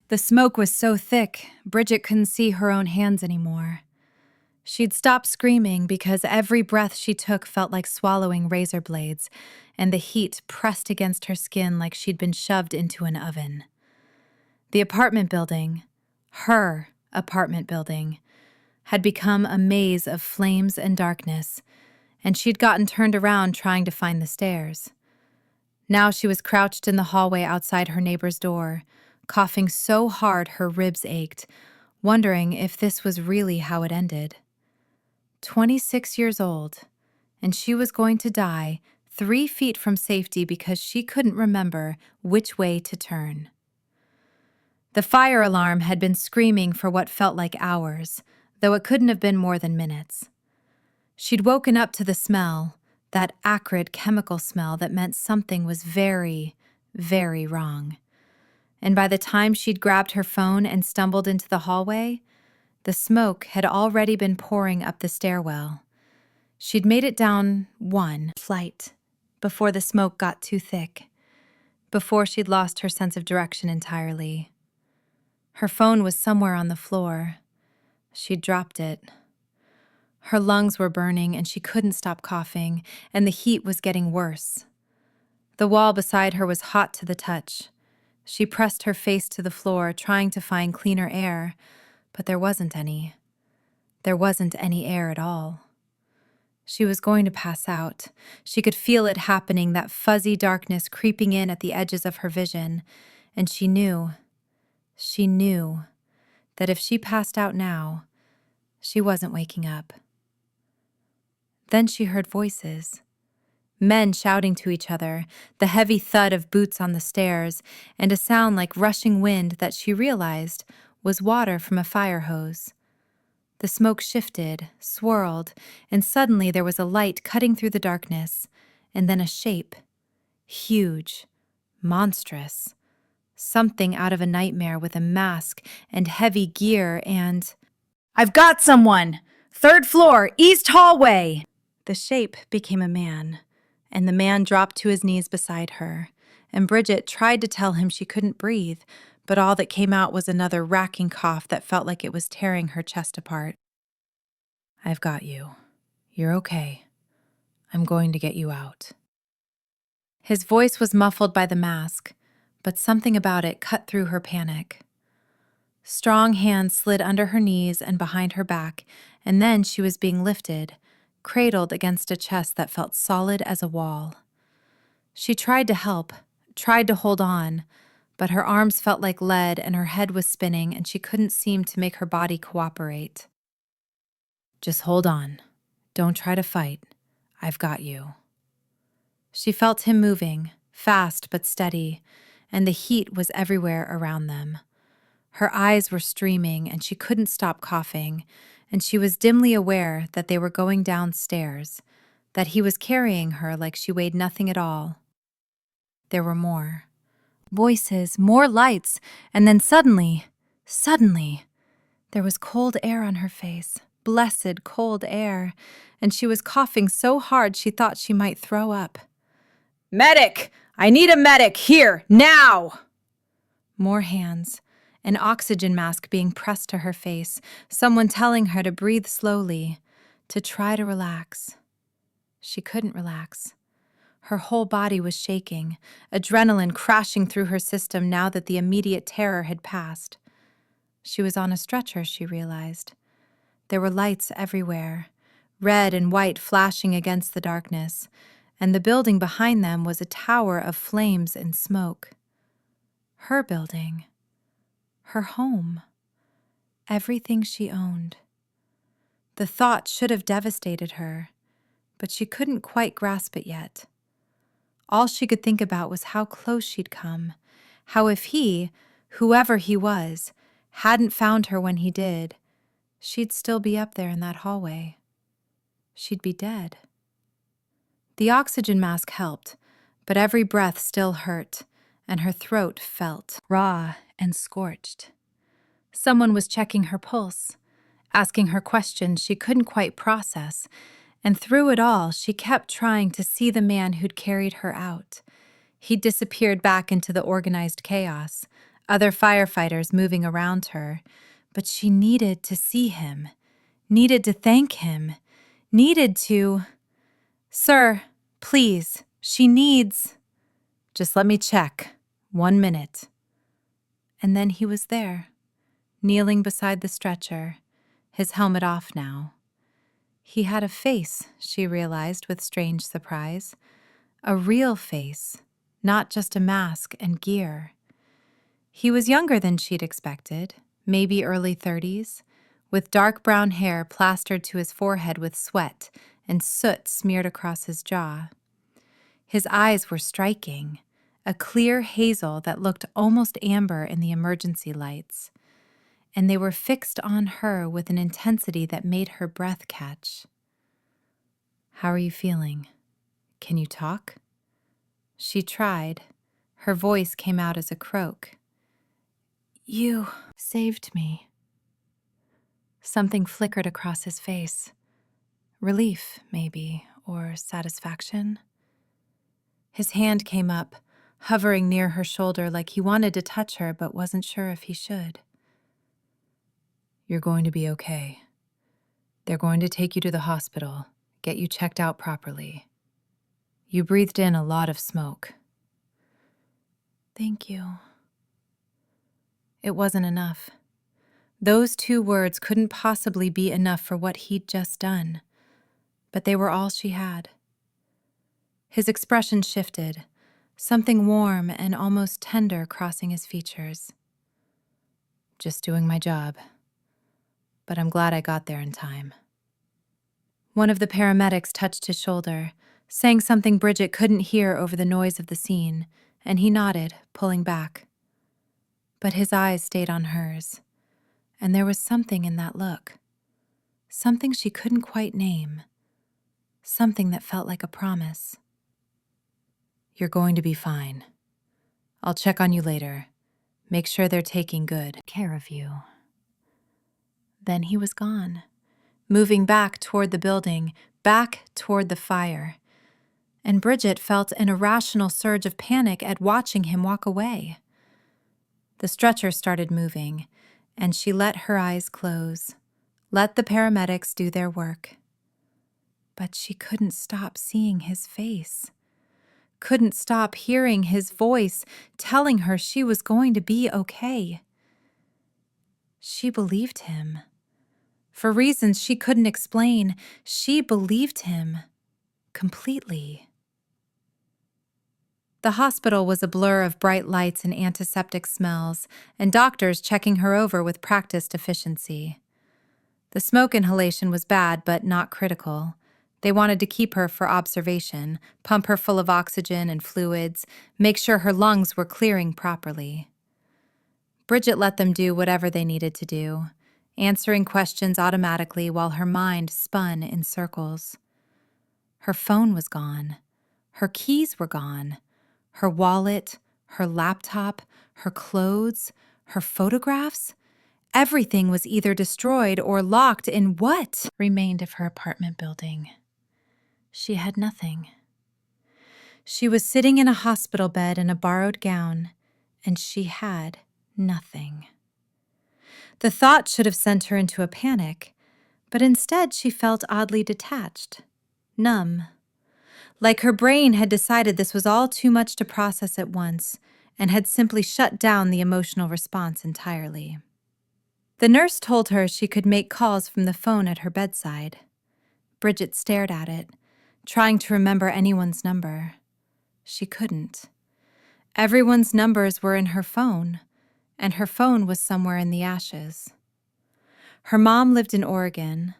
The smoke was so thick, Bridget couldn't see her own hands anymore. She'd stopped screaming because every breath she took felt like swallowing razor blades, and the heat pressed against her skin like she'd been shoved into an oven. The apartment building, her apartment building, had become a maze of flames and darkness, and she'd gotten turned around trying to find the stairs. Now she was crouched in the hallway outside her neighbor's door, coughing so hard her ribs ached, wondering if this was really how it ended. 26 years old, and she was going to die 3 feet from safety because she couldn't remember which way to turn. The fire alarm had been screaming for what felt like hours, though it couldn't have been more than minutes. She'd woken up to the smell, that acrid chemical smell that meant something was very, very wrong. And by the time she'd grabbed her phone and stumbled into the hallway, the smoke had already been pouring up the stairwell. She'd made it down 1 flight before the smoke got too thick, before she'd lost her sense of direction entirely. Her phone was somewhere on the floor. She'd dropped it. Her lungs were burning and she couldn't stop coughing, and the heat was getting worse. The wall beside her was hot to the touch. She pressed her face to the floor, trying to find cleaner air, but there wasn't any. There wasn't any air at all. She was going to pass out. She could feel it happening, that fuzzy darkness creeping in at the edges of her vision, and she knew that if she passed out now, she wasn't waking up. Then she heard voices. Men shouting to each other, the heavy thud of boots on the stairs, and a sound like rushing wind that she realized was water from a fire hose. The smoke shifted, swirled, and suddenly there was a light cutting through the darkness, and then a shape. Huge, monstrous. Something out of a nightmare with a mask and heavy gear and... "I've got someone! 3rd floor, east hallway!" The shape became a man, and the man dropped to his knees beside her, and Bridget tried to tell him she couldn't breathe, but all that came out was another racking cough that felt like it was tearing her chest apart. "I've got you. You're okay. I'm going to get you out." His voice was muffled by the mask, but something about it cut through her panic. Strong hands slid under her knees and behind her back, and then she was being lifted, cradled against a chest that felt solid as a wall. She tried to help, tried to hold on, but her arms felt like lead and her head was spinning and she couldn't seem to make her body cooperate. "Just hold on. Don't try to fight. I've got you." She felt him moving, fast but steady, and the heat was everywhere around them. Her eyes were streaming and she couldn't stop coughing, and she was dimly aware that they were going downstairs, that he was carrying her like she weighed nothing at all. There were more. Voices, more lights, and then suddenly, there was cold air on her face, blessed cold air, and she was coughing so hard she thought she might throw up. "Medic! I need a medic! Here! Now!" More hands. An oxygen mask being pressed to her face, someone telling her to breathe slowly, to try to relax. She couldn't relax. Her whole body was shaking, adrenaline crashing through her system now that the immediate terror had passed. She was on a stretcher, she realized. There were lights everywhere, red and white flashing against the darkness, and the building behind them was a tower of flames and smoke. Her building. Her home. Everything she owned. The thought should have devastated her, but she couldn't quite grasp it yet. All she could think about was how close she'd come, how if he, whoever he was, hadn't found her when he did, she'd still be up there in that hallway. She'd be dead. The oxygen mask helped, but every breath still hurt, and her throat felt raw and scorched. Someone was checking her pulse, asking her questions she couldn't quite process, and through it all, she kept trying to see the man who'd carried her out. He'd disappeared back into the organized chaos, other firefighters moving around her, but she needed to see him, needed to thank him, needed to... "Sir, please, she needs..." "Just let me check. 1 minute." And then he was there, kneeling beside the stretcher, his helmet off now. He had a face, she realized with strange surprise. A real face, not just a mask and gear. He was younger than she'd expected, maybe early 30s, with dark brown hair plastered to his forehead with sweat and soot smeared across his jaw. His eyes were striking, a clear hazel that looked almost amber in the emergency lights, and they were fixed on her with an intensity that made her breath catch. "How are you feeling? Can you talk?" She tried. Her voice came out as a croak. "You saved me." Something flickered across his face. Relief, maybe, or satisfaction. His hand came up, hovering near her shoulder like he wanted to touch her but wasn't sure if he should. "You're going to be okay. They're going to take you to the hospital, get you checked out properly. You breathed in a lot of smoke." "Thank you." It wasn't enough. Those 2 words couldn't possibly be enough for what he'd just done, but they were all she had. His expression shifted, something warm and almost tender crossing his features. "Just doing my job, but I'm glad I got there in time." One of the paramedics touched his shoulder, saying something Bridget couldn't hear over the noise of the scene, and he nodded, pulling back. But his eyes stayed on hers, and there was something in that look, something she couldn't quite name, something that felt like a promise. "You're going to be fine. I'll check on you later. Make sure they're taking good care of you." Then he was gone, moving back toward the building, back toward the fire. And Bridget felt an irrational surge of panic at watching him walk away. The stretcher started moving, and she let her eyes close, let the paramedics do their work. But she couldn't stop seeing his face, couldn't stop hearing his voice telling her she was going to be okay. She believed him. For reasons she couldn't explain, she believed him completely. The hospital was a blur of bright lights and antiseptic smells, and doctors checking her over with practiced efficiency. The smoke inhalation was bad, but not critical. They wanted to keep her for observation, pump her full of oxygen and fluids, make sure her lungs were clearing properly. Bridget let them do whatever they needed to do, answering questions automatically while her mind spun in circles. Her phone was gone. Her keys were gone. Her wallet, her laptop, her clothes, her photographs. Everything was either destroyed or locked in what remained of her apartment building. She had nothing. She was sitting in a hospital bed in a borrowed gown, and she had nothing. The thought should have sent her into a panic, but instead she felt oddly detached, numb. Like her brain had decided this was all too much to process at once and had simply shut down the emotional response entirely. The nurse told her she could make calls from the phone at her bedside. Bridget stared at it, trying to remember anyone's number. She couldn't. Everyone's numbers were in her phone, and her phone was somewhere in the ashes. Her mom lived in Oregon.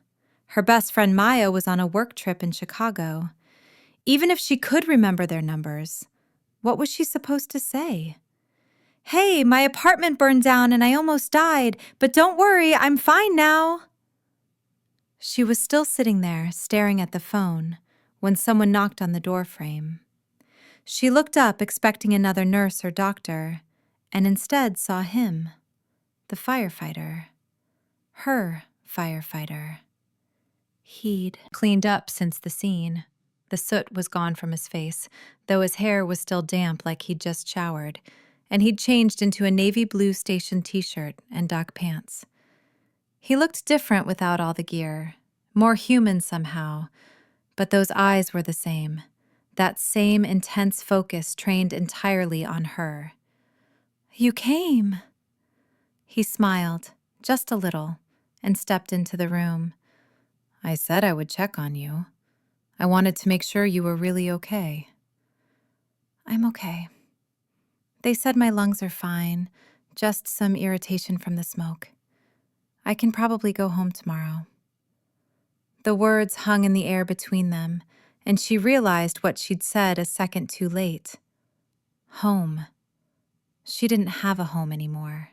Her best friend Maya was on a work trip in Chicago. Even if she could remember their numbers, what was she supposed to say? "Hey, my apartment burned down and I almost died, but don't worry, I'm fine now." She was still sitting there, staring at the phone, when someone knocked on the doorframe. She looked up, expecting another nurse or doctor, and instead saw him, the firefighter. Her firefighter. He'd cleaned up since the scene. The soot was gone from his face, though his hair was still damp like he'd just showered, and he'd changed into a navy blue station t-shirt and duck pants. He looked different without all the gear, more human somehow, but those eyes were the same, that same intense focus trained entirely on her. "You came." He smiled, just a little, and stepped into the room. "I said I would check on you. I wanted to make sure you were really okay." "I'm okay. They said my lungs are fine, just some irritation from the smoke. I can probably go home tomorrow." The words hung in the air between them, and she realized what she'd said a second too late. Home. She didn't have a home anymore.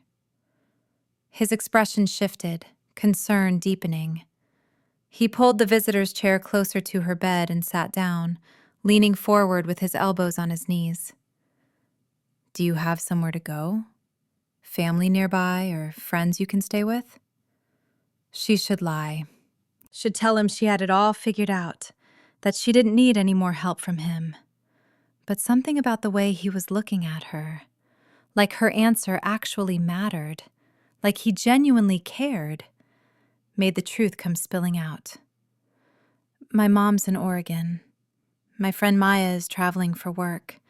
His expression shifted, concern deepening. He pulled the visitor's chair closer to her bed and sat down, leaning forward with his elbows on his knees. "Do you have somewhere to go? Family nearby or friends you can stay with?" She should lie. Should tell him she had it all figured out, that she didn't need any more help from him. But something about the way he was looking at her, like her answer actually mattered, like he genuinely cared, made the truth come spilling out. "My mom's in Oregon. My friend Maya is traveling for work.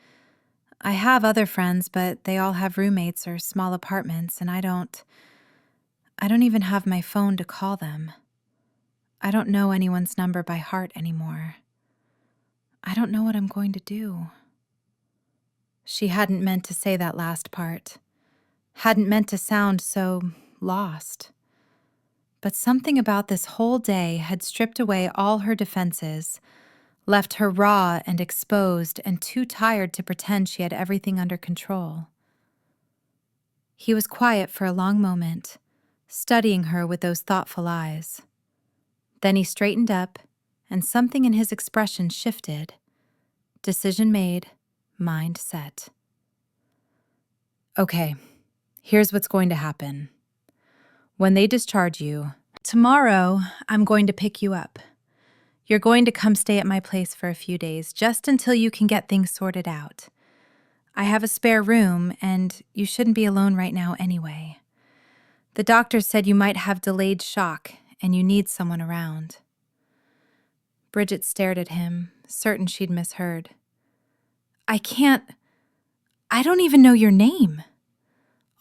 I have other friends, but they all have roommates or small apartments, and I don't even have my phone to call them. I don't know anyone's number by heart anymore. I don't know what I'm going to do." She hadn't meant to say that last part, hadn't meant to sound so lost. But something about this whole day had stripped away all her defenses, left her raw and exposed and too tired to pretend she had everything under control. He was quiet for a long moment, studying her with those thoughtful eyes. Then he straightened up, and something in his expression shifted. Decision made, mind set. "Okay, here's what's going to happen. When they discharge you, tomorrow I'm going to pick you up. You're going to come stay at my place for a few days, just until you can get things sorted out. I have a spare room, and you shouldn't be alone right now anyway. The doctor said you might have delayed shock, and you need someone around." Bridget stared at him, certain she'd misheard. I don't even know your name."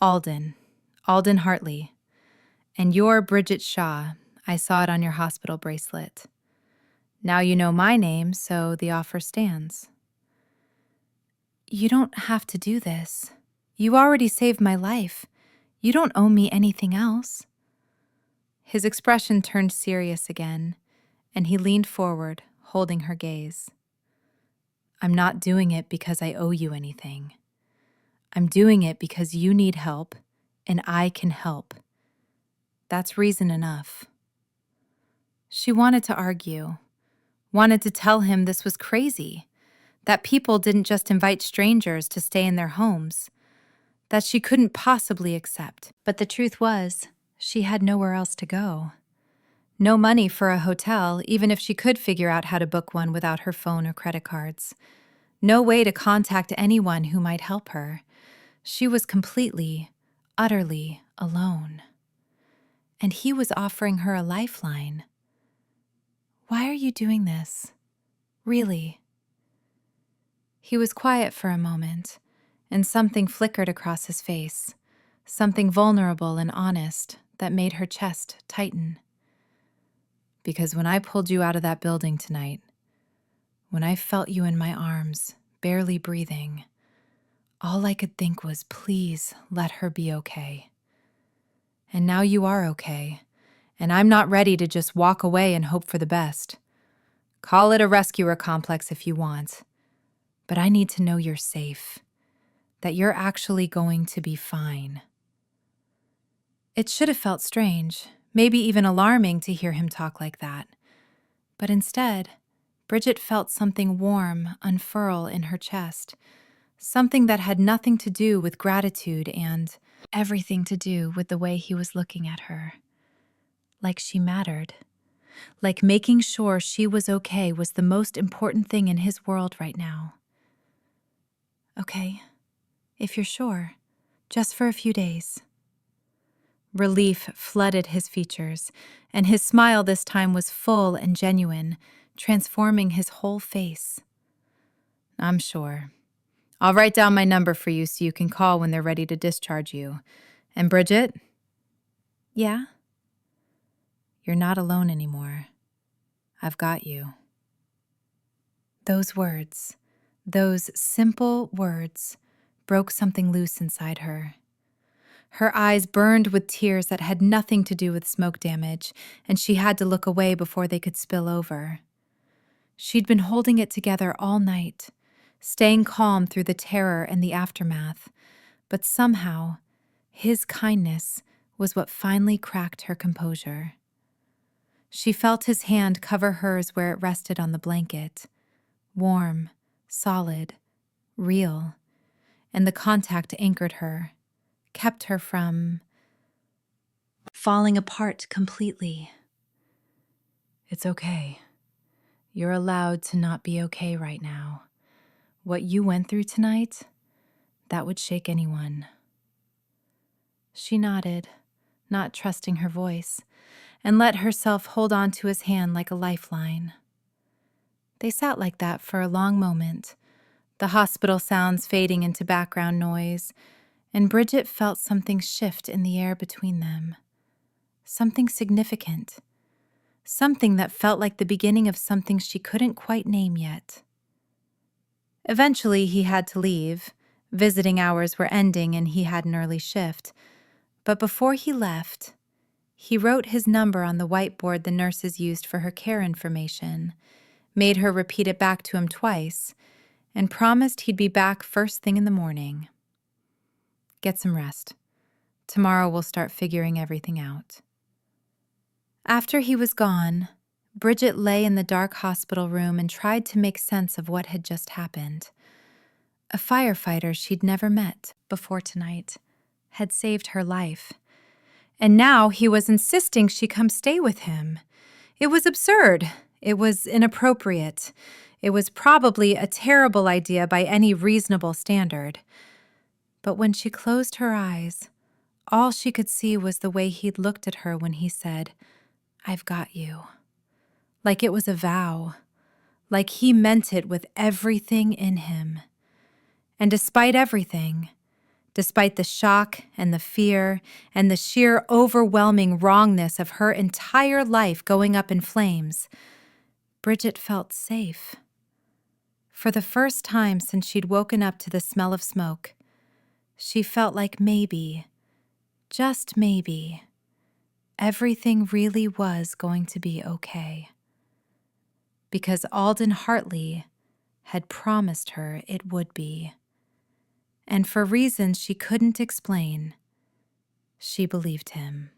"Alden Hartley. And you're Bridget Shaw. I saw it on your hospital bracelet. Now you know my name, so the offer stands." "You don't have to do this. You already saved my life. You don't owe me anything else." His expression turned serious again, and he leaned forward, holding her gaze. "I'm not doing it because I owe you anything. I'm doing it because you need help, and I can help. That's reason enough." She wanted to argue, wanted to tell him this was crazy, that people didn't just invite strangers to stay in their homes, that she couldn't possibly accept. But the truth was, she had nowhere else to go. No money for a hotel, even if she could figure out how to book one without her phone or credit cards. No way to contact anyone who might help her. She was completely, utterly alone. And he was offering her a lifeline. "Why are you doing this? Really?" He was quiet for a moment, and something flickered across his face, something vulnerable and honest that made her chest tighten. "Because when I pulled you out of that building tonight, when I felt you in my arms, barely breathing, all I could think was, please let her be okay. And now you are okay, and I'm not ready to just walk away and hope for the best. Call it a rescuer complex if you want, but I need to know you're safe, that you're actually going to be fine." It should have felt strange, maybe even alarming to hear him talk like that. But instead, Bridget felt something warm unfurl in her chest, something that had nothing to do with gratitude and everything to do with the way he was looking at her. Like she mattered. Like making sure she was okay was the most important thing in his world right now. "Okay, if you're sure. Just for a few days. Relief flooded his features, and his smile this time was full and genuine, transforming his whole face. I'm sure. I'll write down my number for you so you can call when they're ready to discharge you. And Bridget? Yeah? You're not alone anymore. I've got you. Those words, those simple words, broke something loose inside her. Her eyes burned with tears that had nothing to do with smoke damage, and she had to look away before they could spill over. She'd been holding it together all night, staying calm through the terror and the aftermath, but somehow, his kindness was what finally cracked her composure. She felt his hand cover hers where it rested on the blanket, warm, solid, real, and the contact anchored her, kept her from falling apart completely. It's okay. You're allowed to not be okay right now. What you went through tonight, that would shake anyone. She nodded, not trusting her voice, and let herself hold on to his hand like a lifeline. They sat like that for a long moment, the hospital sounds fading into background noise, and Bridget felt something shift in the air between them. Something significant. Something that felt like the beginning of something she couldn't quite name yet. Eventually, he had to leave. Visiting hours were ending and he had an early shift. But before he left, he wrote his number on the whiteboard the nurses used for her care information, made her repeat it back to him twice, and promised he'd be back first thing in the morning. Get some rest. Tomorrow we'll start figuring everything out. After he was gone, Bridget lay in the dark hospital room and tried to make sense of what had just happened. A firefighter she'd never met before tonight had saved her life. And now he was insisting she come stay with him. It was absurd. It was inappropriate. It was probably a terrible idea by any reasonable standard. But when she closed her eyes, all she could see was the way he'd looked at her when he said, "I've got you." Like it was a vow. Like he meant it with everything in him. And despite everything, despite the shock and the fear and the sheer overwhelming wrongness of her entire life going up in flames, Bridget felt safe. For the first time since she'd woken up to the smell of smoke, she felt like maybe, just maybe, everything really was going to be okay. Because Alden Hartley had promised her it would be. And for reasons she couldn't explain, she believed him.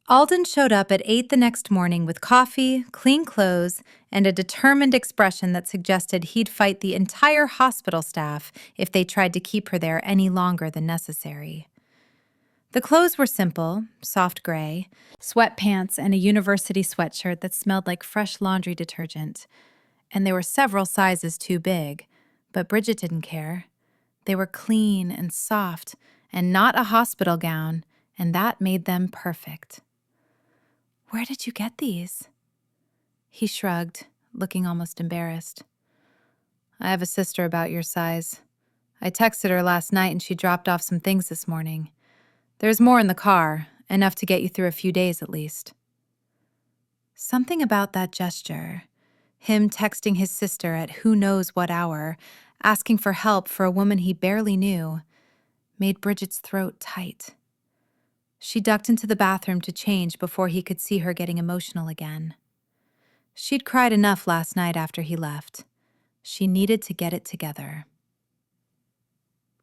Alden showed up at 8 the next morning with coffee, clean clothes, and a determined expression that suggested he'd fight the entire hospital staff if they tried to keep her there any longer than necessary. The clothes were simple, soft gray, sweatpants and a university sweatshirt that smelled like fresh laundry detergent. And they were several sizes too big, but Bridget didn't care. They were clean and soft and not a hospital gown, and that made them perfect. "Where did you get these?" He shrugged, looking almost embarrassed. "I have a sister about your size. I texted her last night and she dropped off some things this morning. There's more in the car, enough to get you through a few days at least." Something about that gesture, him texting his sister at who knows what hour, asking for help for a woman he barely knew, made Bridget's throat tight. She ducked into the bathroom to change before he could see her getting emotional again. She'd cried enough last night after he left. She needed to get it together.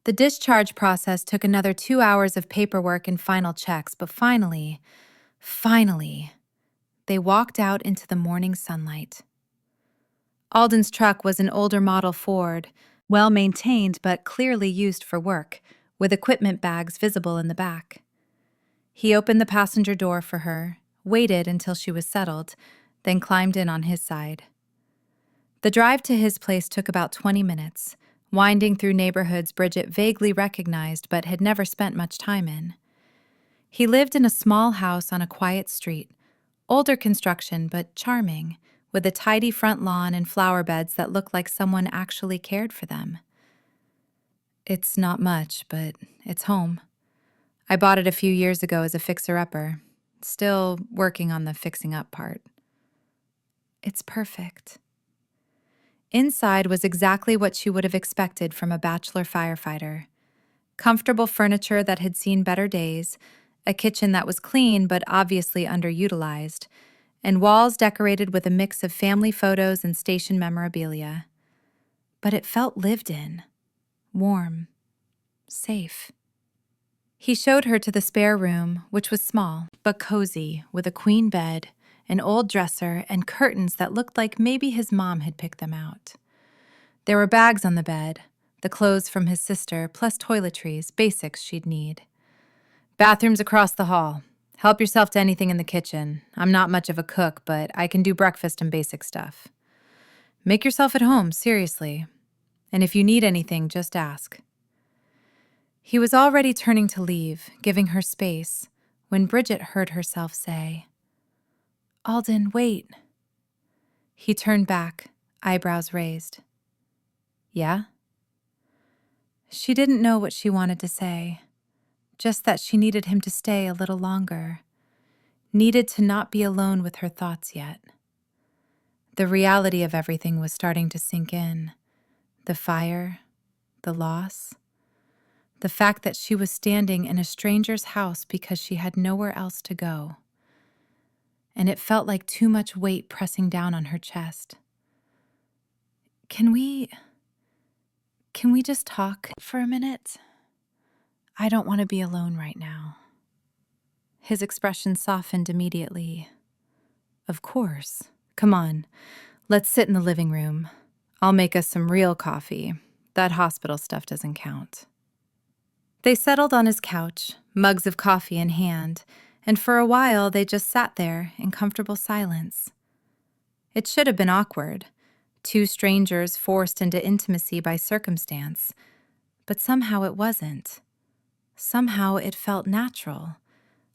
The discharge process took another 2 hours of paperwork and final checks, but finally, they walked out into the morning sunlight. Alden's truck was an older model Ford, well-maintained but clearly used for work, with equipment bags visible in the back. He opened the passenger door for her, waited until she was settled, then climbed in on his side. The drive to his place took about 20 minutes, winding through neighborhoods Bridget vaguely recognized but had never spent much time in. He lived in a small house on a quiet street, older construction but charming, with a tidy front lawn and flower beds that looked like someone actually cared for them. It's not much, but it's home. I bought it a few years ago as a fixer-upper, still working on the fixing-up part. It's perfect. Inside was exactly what she would have expected from a bachelor firefighter. Comfortable furniture that had seen better days, a kitchen that was clean but obviously underutilized, and walls decorated with a mix of family photos and station memorabilia. But it felt lived in, warm, safe. He showed her to the spare room, which was small but cozy, with a queen bed, an old dresser, and curtains that looked like maybe his mom had picked them out. There were bags on the bed, the clothes from his sister, plus toiletries, basics she'd need. Bathrooms across the hall. Help yourself to anything in the kitchen. I'm not much of a cook, but I can do breakfast and basic stuff. Make yourself at home, seriously. And if you need anything, just ask. He was already turning to leave, giving her space, when Bridget heard herself say, "Alden, wait." He turned back, eyebrows raised. Yeah? She didn't know what she wanted to say, just that she needed him to stay a little longer, needed to not be alone with her thoughts yet. The reality of everything was starting to sink in. The fire, the loss, the fact that she was standing in a stranger's house because she had nowhere else to go. And it felt like too much weight pressing down on her chest. Can we just talk for a minute? I don't want to be alone right now." His expression softened immediately. "Of course. Come on, let's sit in the living room. I'll make us some real coffee. That hospital stuff doesn't count." They settled on his couch, mugs of coffee in hand, and for a while they just sat there in comfortable silence. It should have been awkward, two strangers forced into intimacy by circumstance, but somehow it wasn't. Somehow it felt natural,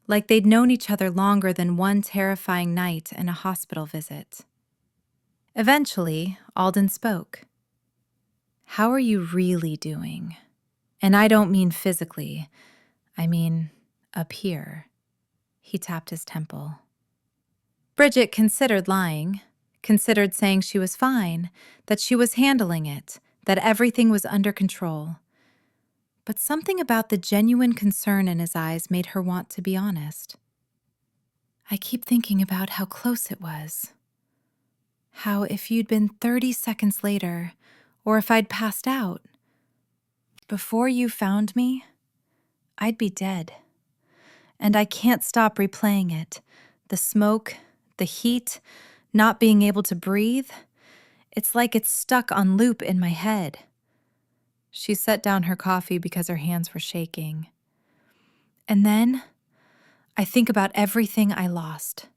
like they'd known each other longer than one terrifying night and a hospital visit. Eventually, Alden spoke. "How are you really doing? And I don't mean physically. I mean up here." He tapped his temple. Bridget considered lying, considered saying she was fine, that she was handling it, that everything was under control. But something about the genuine concern in his eyes made her want to be honest. "I keep thinking about how close it was. How if you'd been 30 seconds later, or if I'd passed out, before you found me, I'd be dead. And I can't stop replaying it. The smoke, the heat, not being able to breathe. It's like it's stuck on loop in my head." She set down her coffee because her hands were shaking. "And then I think about everything I lost.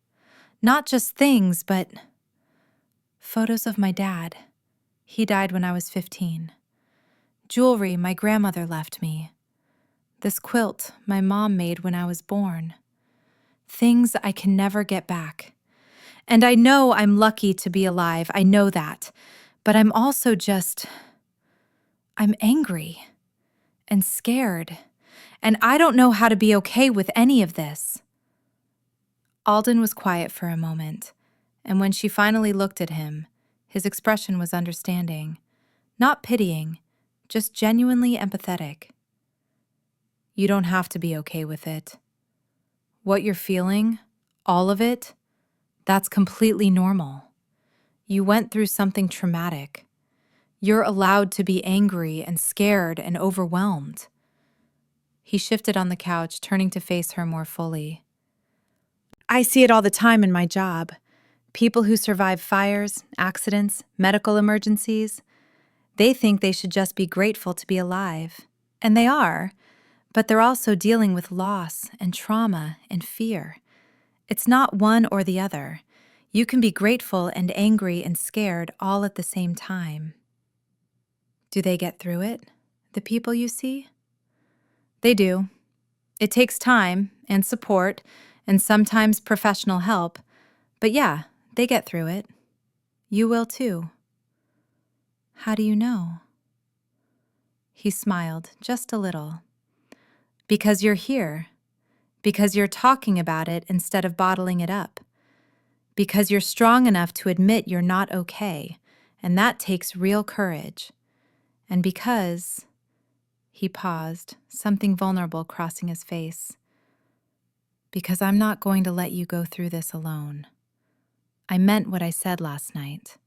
Not just things, but photos of my dad. He died when I was 15. Jewelry my grandmother left me. This quilt my mom made when I was born. Things I can never get back. And I know I'm lucky to be alive, I know that. But I'm also I'm angry and scared, and I don't know how to be okay with any of this." Alden was quiet for a moment, and when she finally looked at him, his expression was understanding, not pitying, just genuinely empathetic. "You don't have to be okay with it. What you're feeling, all of it, that's completely normal. You went through something traumatic. You're allowed to be angry and scared and overwhelmed." He shifted on the couch, turning to face her more fully. "I see it all the time in my job. People who survive fires, accidents, medical emergencies, they think they should just be grateful to be alive. And they are, but they're also dealing with loss and trauma and fear. It's not one or the other. You can be grateful and angry and scared all at the same time." Do they get through it, the people you see? They do. It takes time and support and sometimes professional help, but yeah, they get through it. You will too. How do you know? He smiled just a little. Because you're here. Because you're talking about it instead of bottling it up. Because you're strong enough to admit you're not okay, and that takes real courage. And because... He paused, something vulnerable crossing his face. Because I'm not going to let you go through this alone. I meant what I said last night.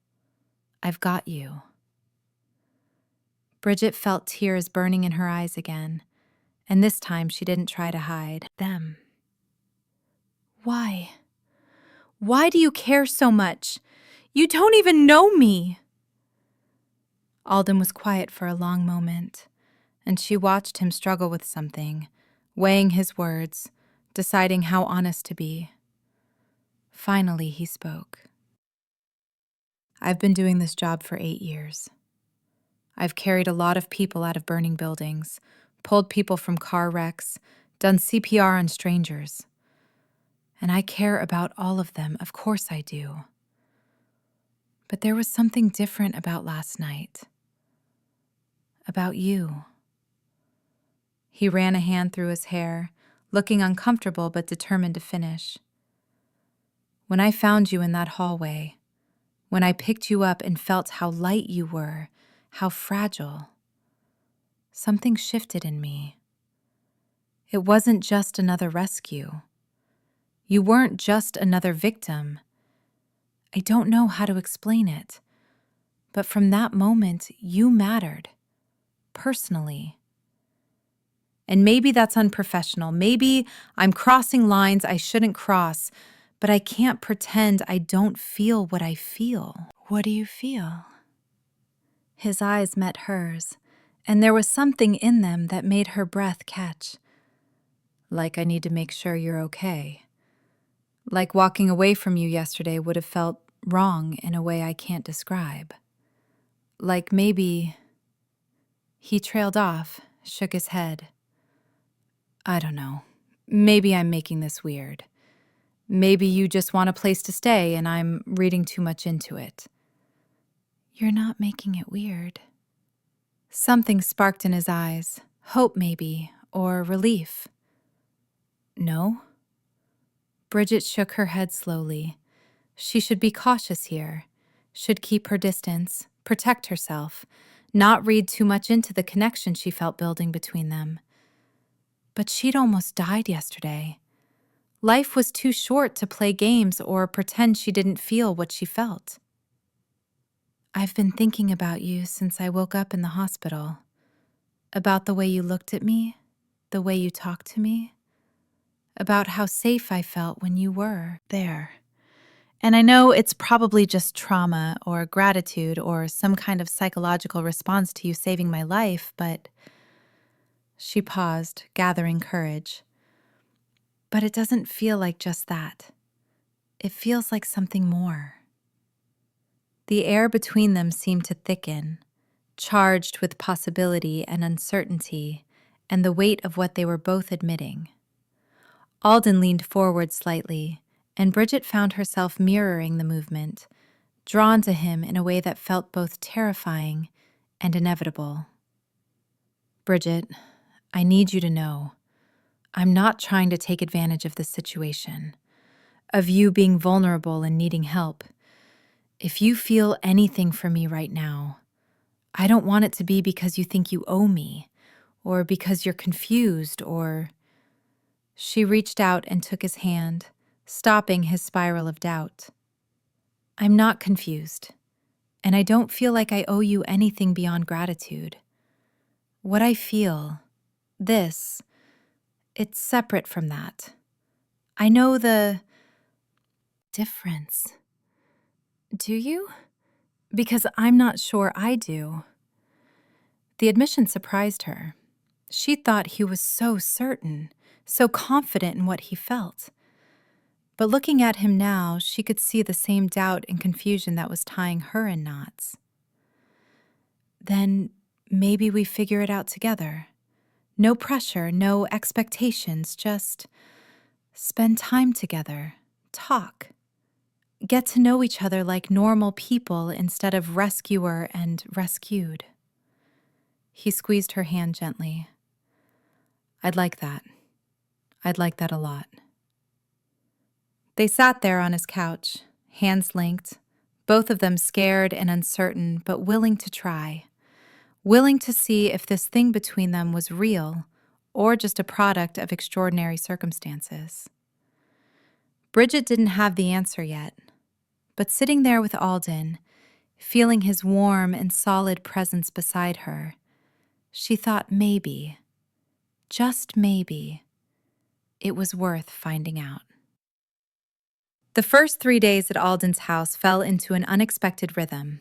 I've got you. Bridget felt tears burning in her eyes again, and this time she didn't try to hide them. Why? Why do you care so much? You don't even know me. Alden was quiet for a long moment, and she watched him struggle with something, weighing his words, deciding how honest to be. Finally, he spoke. I've been doing this job for 8 years. I've carried a lot of people out of burning buildings, pulled people from car wrecks, done CPR on strangers. And I care about all of them, of course I do. But there was something different about last night. About you. He ran a hand through his hair, looking uncomfortable but determined to finish. When I found you in that hallway, when I picked you up and felt how light you were, how fragile, something shifted in me. It wasn't just another rescue. You weren't just another victim. I don't know how to explain it, but from that moment, you mattered, personally. And maybe that's unprofessional. Maybe I'm crossing lines I shouldn't cross, but I can't pretend I don't feel what I feel. What do you feel? His eyes met hers, and there was something in them that made her breath catch. Like I need to make sure you're okay. Like walking away from you yesterday would have felt wrong in a way I can't describe. Like maybe... He trailed off, shook his head. I don't know. Maybe I'm making this weird. Maybe you just want a place to stay and I'm reading too much into it. You're not making it weird. Something sparked in his eyes, hope maybe, or relief. No? Bridget shook her head slowly. She should be cautious here, should keep her distance, protect herself, not read too much into the connection she felt building between them. But she'd almost died yesterday. Life was too short to play games or pretend she didn't feel what she felt. I've been thinking about you since I woke up in the hospital. About the way you looked at me, the way you talked to me. About how safe I felt when you were there. And I know it's probably just trauma or gratitude or some kind of psychological response to you saving my life, but... She paused, gathering courage. But it doesn't feel like just that. It feels like something more. The air between them seemed to thicken, charged with possibility and uncertainty and the weight of what they were both admitting. Alden leaned forward slightly, and Bridget found herself mirroring the movement, drawn to him in a way that felt both terrifying and inevitable. Bridget, I need you to know, I'm not trying to take advantage of this situation, of you being vulnerable and needing help. If you feel anything for me right now, I don't want it to be because you think you owe me, or because you're confused, or... She reached out and took his hand, stopping his spiral of doubt. I'm not confused, and I don't feel like I owe you anything beyond gratitude. What I feel, this, it's separate from that. I know the difference. Do you? Because I'm not sure I do. The admission surprised her. She thought he was so certain, so confident in what he felt. But looking at him now, she could see the same doubt and confusion that was tying her in knots. Then maybe we figure it out together. No pressure, no expectations, just spend time together, talk, get to know each other like normal people instead of rescuer and rescued. He squeezed her hand gently. I'd like that. I'd like that a lot. They sat there on his couch, hands linked, both of them scared and uncertain, but willing to try, willing to see if this thing between them was real or just a product of extraordinary circumstances. Bridget didn't have the answer yet, but sitting there with Alden, feeling his warm and solid presence beside her, she thought maybe, just maybe, it was worth finding out. The first 3 days at Alden's house fell into an unexpected rhythm.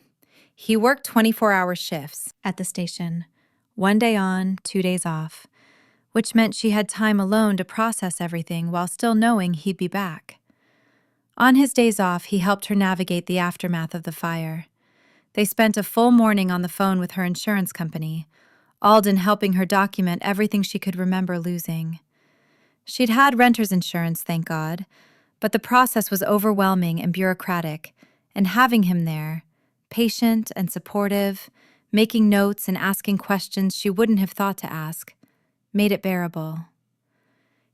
He worked 24-hour shifts at the station, 1 day on, 2 days off, which meant she had time alone to process everything while still knowing he'd be back. On his days off, he helped her navigate the aftermath of the fire. They spent a full morning on the phone with her insurance company, Alden helping her document everything she could remember losing. She'd had renter's insurance, thank God, but the process was overwhelming and bureaucratic, and having him there, patient and supportive, making notes and asking questions she wouldn't have thought to ask, made it bearable.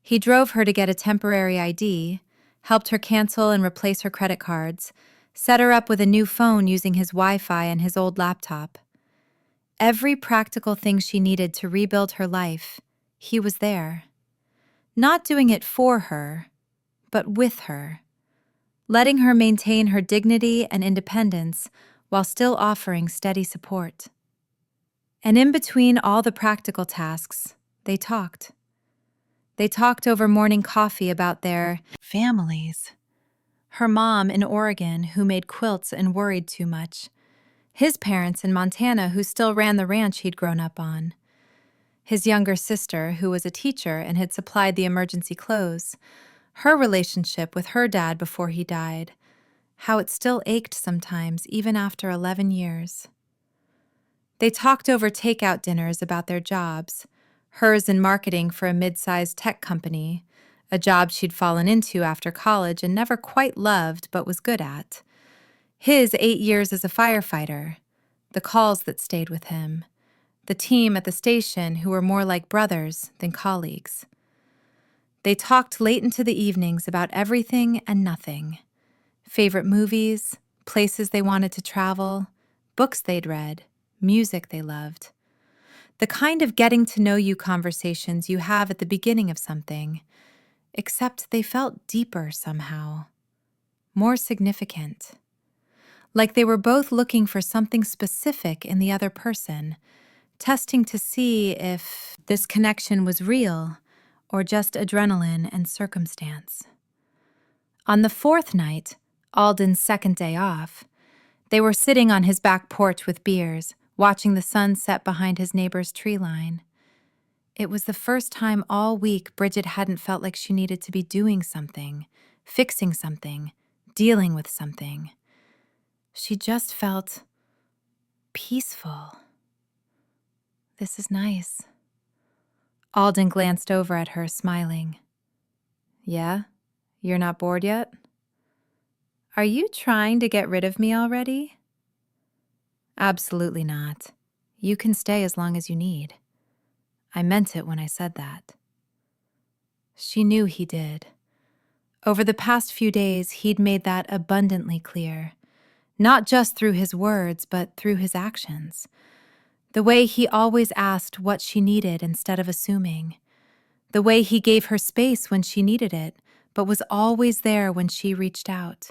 He drove her to get a temporary ID, helped her cancel and replace her credit cards, set her up with a new phone using his Wi-Fi and his old laptop. Every practical thing she needed to rebuild her life, he was there. Not doing it for her, but with her, letting her maintain her dignity and independence while still offering steady support. And in between all the practical tasks, they talked. They talked over morning coffee about their families. Her mom in Oregon, who made quilts and worried too much. His parents in Montana, who still ran the ranch he'd grown up on. His younger sister, who was a teacher and had supplied the emergency clothes. Her relationship with her dad before he died, how it still ached sometimes, even after 11 years. They talked over takeout dinners about their jobs, hers in marketing for a mid-sized tech company, a job she'd fallen into after college and never quite loved but was good at. His 8 years as a firefighter, the calls that stayed with him, the team at the station who were more like brothers than colleagues. They talked late into the evenings about everything and nothing. Favorite movies, places they wanted to travel, books they'd read, music they loved. The kind of getting-to-know-you conversations you have at the beginning of something, except they felt deeper somehow, more significant. Like they were both looking for something specific in the other person, testing to see if this connection was real or just adrenaline and circumstance. On the 4th night, Alden's 2nd day off, they were sitting on his back porch with beers, watching the sun set behind his neighbor's tree line. It was the first time all week Bridget hadn't felt like she needed to be doing something, fixing something, dealing with something. She just felt peaceful. This is nice. Alden glanced over at her, smiling. Yeah? You're not bored yet? Are you trying to get rid of me already? Absolutely not. You can stay as long as you need. I meant it when I said that. She knew he did. Over the past few days, he'd made that abundantly clear, not just through his words, but through his actions. The way he always asked what she needed instead of assuming. The way he gave her space when she needed it, but was always there when she reached out.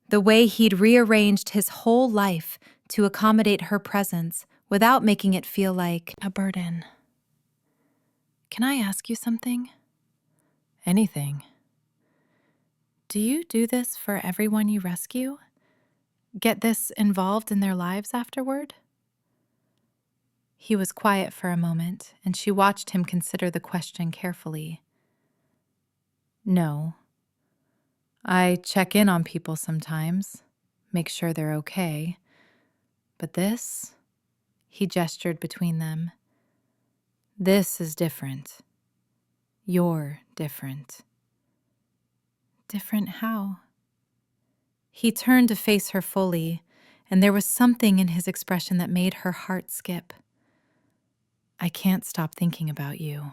The way he'd rearranged his whole life to accommodate her presence without making it feel like a burden. Can I ask you something? Anything. Do you do this for everyone you rescue? Get this involved in their lives afterward? He was quiet for a moment, and she watched him consider the question carefully. No. I check in on people sometimes, make sure they're okay. But this? He gestured between them. This is different. You're different. Different how? He turned to face her fully, and there was something in his expression that made her heart skip. I can't stop thinking about you.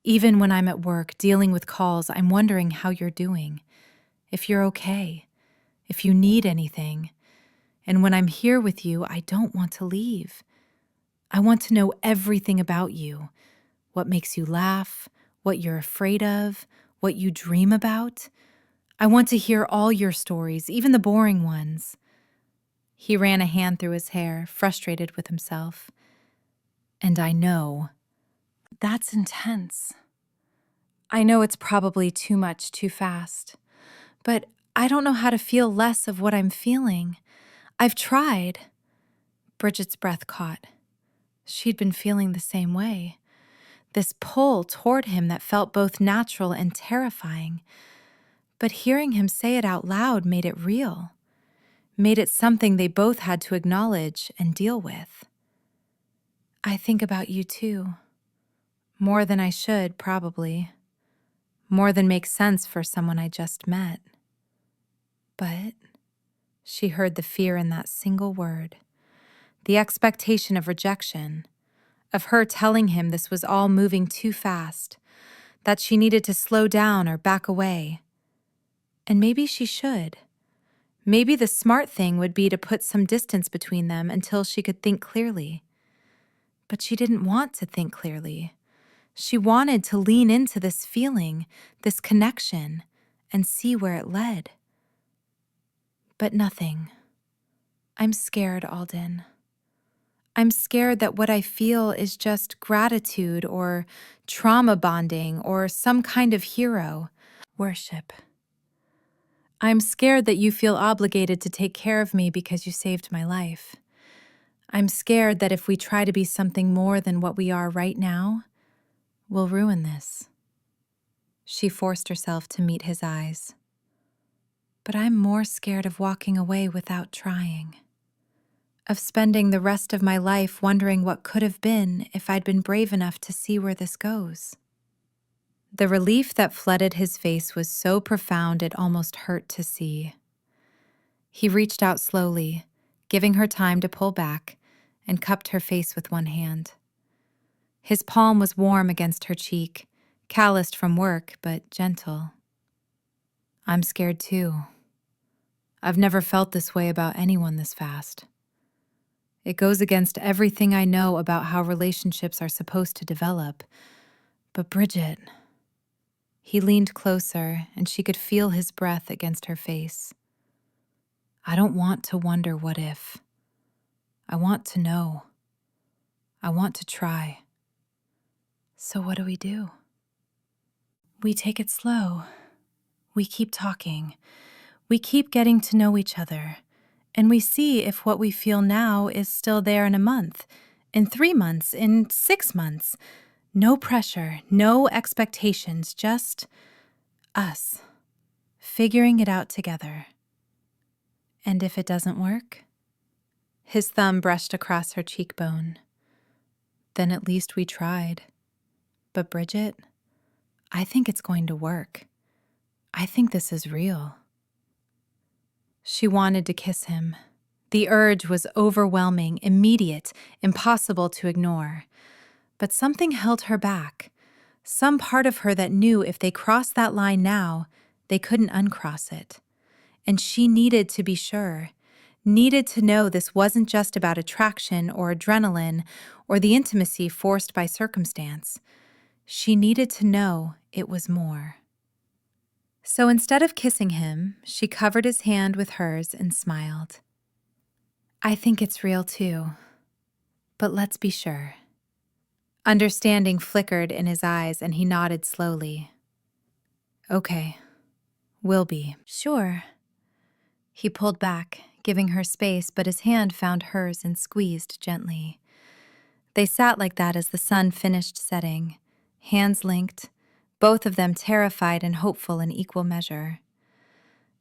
Even when I'm at work, dealing with calls, I'm wondering how you're doing, if you're okay, if you need anything. And when I'm here with you, I don't want to leave. I want to know everything about you, what makes you laugh, what you're afraid of, what you dream about. I want to hear all your stories, even the boring ones. He ran a hand through his hair, frustrated with himself. And I know. That's intense. I know it's probably too much too fast, but I don't know how to feel less of what I'm feeling. I've tried. Bridget's breath caught. She'd been feeling the same way. This pull toward him that felt both natural and terrifying. But hearing him say it out loud made it real, made it something they both had to acknowledge and deal with. I think about you too. More than I should, probably. More than makes sense for someone I just met. But she heard the fear in that single word, the expectation of rejection, of her telling him this was all moving too fast, that she needed to slow down or back away. And maybe she should. Maybe the smart thing would be to put some distance between them until she could think clearly. But she didn't want to think clearly. She wanted to lean into this feeling, this connection, and see where it led. But nothing. I'm scared, Alden. I'm scared that what I feel is just gratitude or trauma bonding or some kind of hero worship. I'm scared that you feel obligated to take care of me because you saved my life. I'm scared that if we try to be something more than what we are right now, we'll ruin this. She forced herself to meet his eyes. But I'm more scared of walking away without trying. Of spending the rest of my life wondering what could have been if I'd been brave enough to see where this goes. The relief that flooded his face was so profound it almost hurt to see. He reached out slowly, giving her time to pull back, and cupped her face with one hand. His palm was warm against her cheek, calloused from work, but gentle. I'm scared too. I've never felt this way about anyone this fast. It goes against everything I know about how relationships are supposed to develop. But Bridget... He leaned closer, and she could feel his breath against her face. I don't want to wonder what if. I want to know. I want to try. So what do? We take it slow. We keep talking. We keep getting to know each other. And we see if what we feel now is still there in a month, in 3 months, in 6 months. No pressure, no expectations, just us, figuring it out together. And if it doesn't work? His thumb brushed across her cheekbone. Then at least we tried. But Bridget, I think it's going to work. I think this is real. She wanted to kiss him. The urge was overwhelming, immediate, impossible to ignore. But something held her back. Some part of her that knew if they crossed that line now, they couldn't uncross it. And she needed to be sure, needed to know this wasn't just about attraction or adrenaline or the intimacy forced by circumstance. She needed to know it was more. So instead of kissing him, she covered his hand with hers and smiled. I think it's real too, but let's be sure. Understanding flickered in his eyes and he nodded slowly. Okay, will be. Sure. He pulled back, giving her space, but his hand found hers and squeezed gently. They sat like that as the sun finished setting, hands linked, both of them terrified and hopeful in equal measure.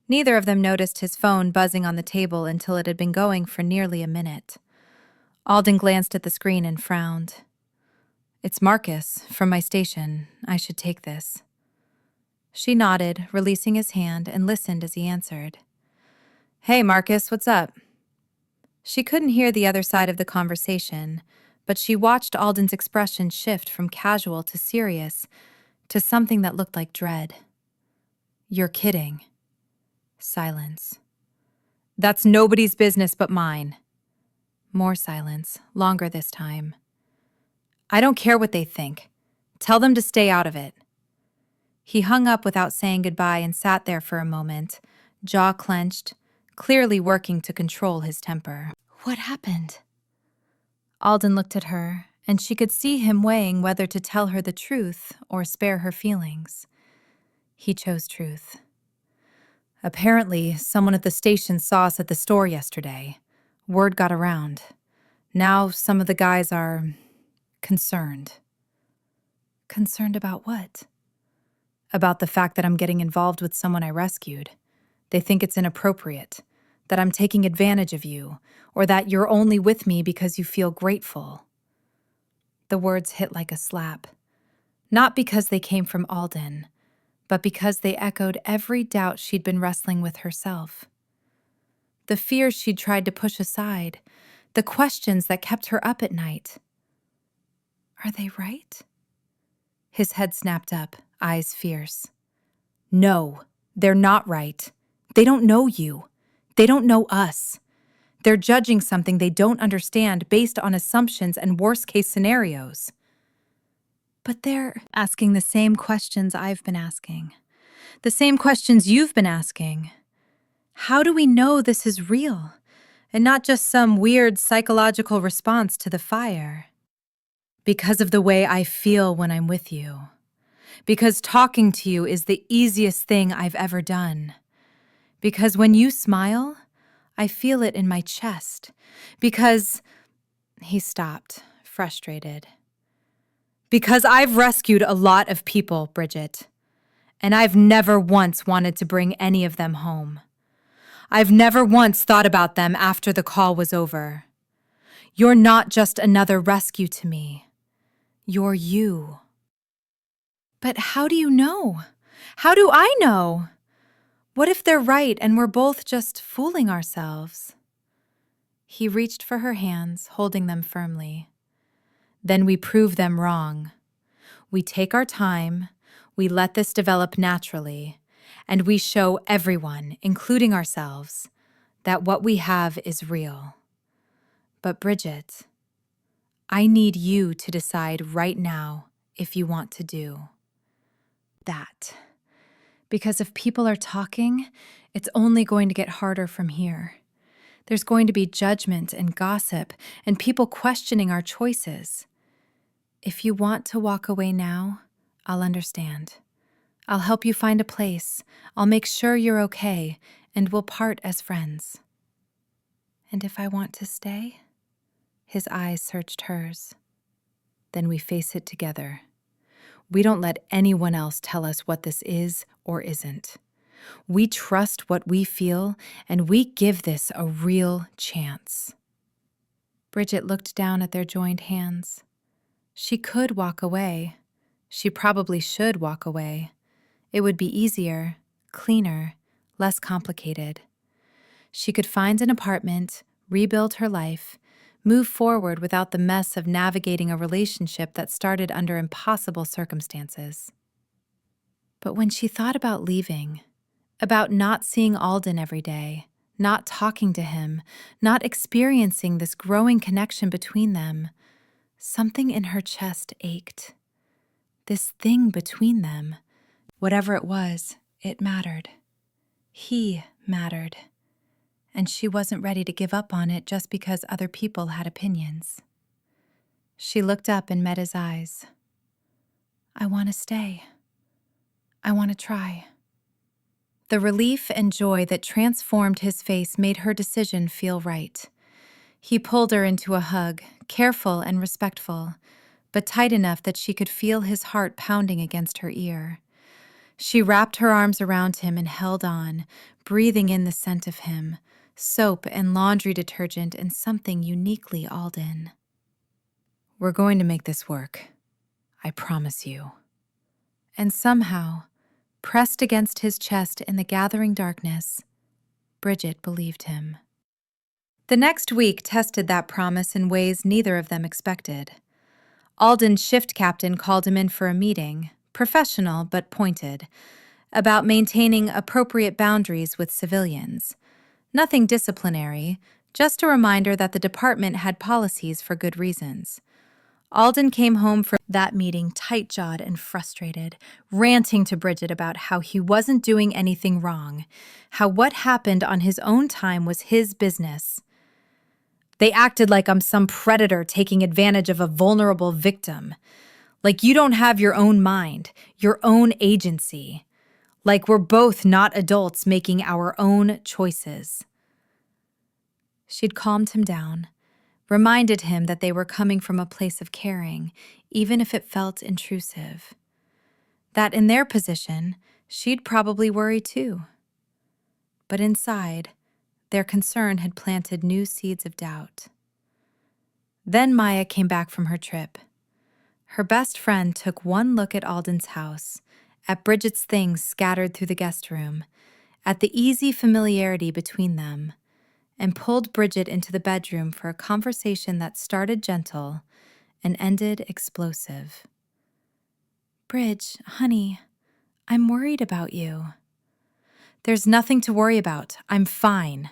Neither of them noticed his phone buzzing on the table until it had been going for nearly a minute. Alden glanced at the screen and frowned. It's Marcus, from my station. I should take this. She nodded, releasing his hand, and listened as he answered. Hey, Marcus, what's up? She couldn't hear the other side of the conversation, but she watched Alden's expression shift from casual to serious to something that looked like dread. You're kidding. Silence. That's nobody's business but mine. More silence, longer this time. I don't care what they think. Tell them to stay out of it. He hung up without saying goodbye and sat there for a moment, jaw clenched, clearly working to control his temper. What happened? Alden looked at her, and she could see him weighing whether to tell her the truth or spare her feelings. He chose truth. Apparently, someone at the station saw us at the store yesterday. Word got around. Now some of the guys are concerned. Concerned about what? About the fact that I'm getting involved with someone I rescued. They think it's inappropriate, that I'm taking advantage of you, or that you're only with me because you feel grateful. The words hit like a slap. Not because they came from Alden, but because they echoed every doubt she'd been wrestling with herself. The fears she'd tried to push aside, the questions that kept her up at night. Are they right? His head snapped up, eyes fierce. No, they're not right. They don't know you. They don't know us. They're judging something they don't understand based on assumptions and worst-case scenarios. But they're asking the same questions I've been asking. The same questions you've been asking. How do we know this is real and not just some weird psychological response to the fire? Because of the way I feel when I'm with you. Because talking to you is the easiest thing I've ever done. Because when you smile, I feel it in my chest. Because... He stopped, frustrated. Because I've rescued a lot of people, Bridget. And I've never once wanted to bring any of them home. I've never once thought about them after the call was over. You're not just another rescue to me. You're you. But how do you know? How do I know? What if they're right and we're both just fooling ourselves? He reached for her hands, holding them firmly. Then we prove them wrong. We take our time, we let this develop naturally, and we show everyone, including ourselves, that what we have is real. But Bridget, I need you to decide right now if you want to do that. Because if people are talking, it's only going to get harder from here. There's going to be judgment and gossip and people questioning our choices. If you want to walk away now, I'll understand. I'll help you find a place. I'll make sure you're okay, and we'll part as friends. And if I want to stay? His eyes searched hers. Then we face it together. We don't let anyone else tell us what this is or isn't. We trust what we feel, and we give this a real chance. Bridget looked down at their joined hands. She could walk away. She probably should walk away. It would be easier, cleaner, less complicated. She could find an apartment, rebuild her life, move forward without the mess of navigating a relationship that started under impossible circumstances. But when she thought about leaving, about not seeing Alden every day, not talking to him, not experiencing this growing connection between them, something in her chest ached. This thing between them, whatever it was, it mattered. He mattered. And she wasn't ready to give up on it just because other people had opinions. She looked up and met his eyes. I want to stay. I want to try. The relief and joy that transformed his face made her decision feel right. He pulled her into a hug, careful and respectful, but tight enough that she could feel his heart pounding against her ear. She wrapped her arms around him and held on, breathing in the scent of him, soap and laundry detergent and something uniquely Alden. "We're going to make this work. I promise you." And somehow, pressed against his chest in the gathering darkness, Bridget believed him. The next week tested that promise in ways neither of them expected. Alden's shift captain called him in for a meeting, professional but pointed, about maintaining appropriate boundaries with civilians. Nothing disciplinary, just a reminder that the department had policies for good reasons. Alden came home from that meeting tight-jawed and frustrated, ranting to Bridget about how he wasn't doing anything wrong, how what happened on his own time was his business. "They acted like I'm some predator taking advantage of a vulnerable victim. Like you don't have your own mind, your own agency. Like we're both not adults making our own choices." She'd calmed him down, reminded him that they were coming from a place of caring, even if it felt intrusive. That in their position, she'd probably worry too. But inside, their concern had planted new seeds of doubt. Then Maya came back from her trip. Her best friend took one look at Alden's house, at Bridget's things scattered through the guest room, at the easy familiarity between them, and pulled Bridget into the bedroom for a conversation that started gentle and ended explosive. "Bridge, honey, I'm worried about you." "There's nothing to worry about. I'm fine."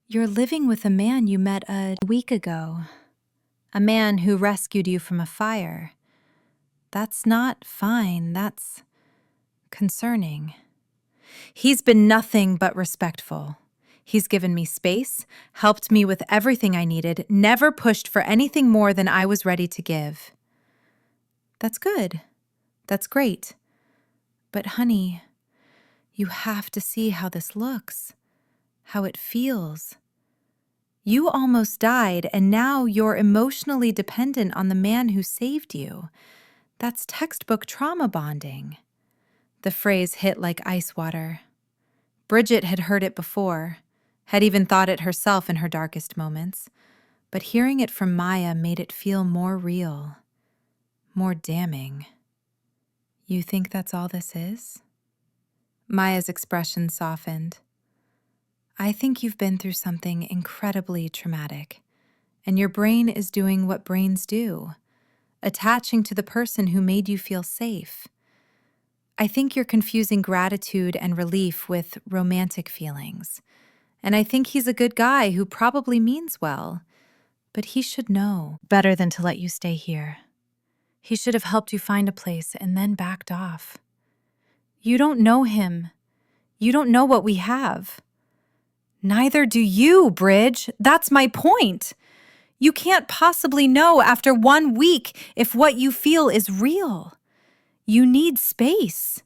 "You're living with a man you met a week ago. A man who rescued you from a fire. That's not fine. That's concerning." "He's been nothing but respectful. He's given me space, helped me with everything I needed, never pushed for anything more than I was ready to give." "That's good. That's great. But honey, you have to see how this looks, how it feels. You almost died, and now you're emotionally dependent on the man who saved you. That's textbook trauma bonding." The phrase hit like ice water. Bridget had heard it before, had even thought it herself in her darkest moments, but hearing it from Maya made it feel more real, more damning. "You think that's all this is?" Maya's expression softened. "I think you've been through something incredibly traumatic, and your brain is doing what brains do, attaching to the person who made you feel safe. I think you're confusing gratitude and relief with romantic feelings, and I think he's a good guy who probably means well, but he should know better than to let you stay here. He should have helped you find a place and then backed off. You don't know him. You don't know what we have." "Neither do you, Bridge. That's my point. You can't possibly know after 1 week if what you feel is real. You need space.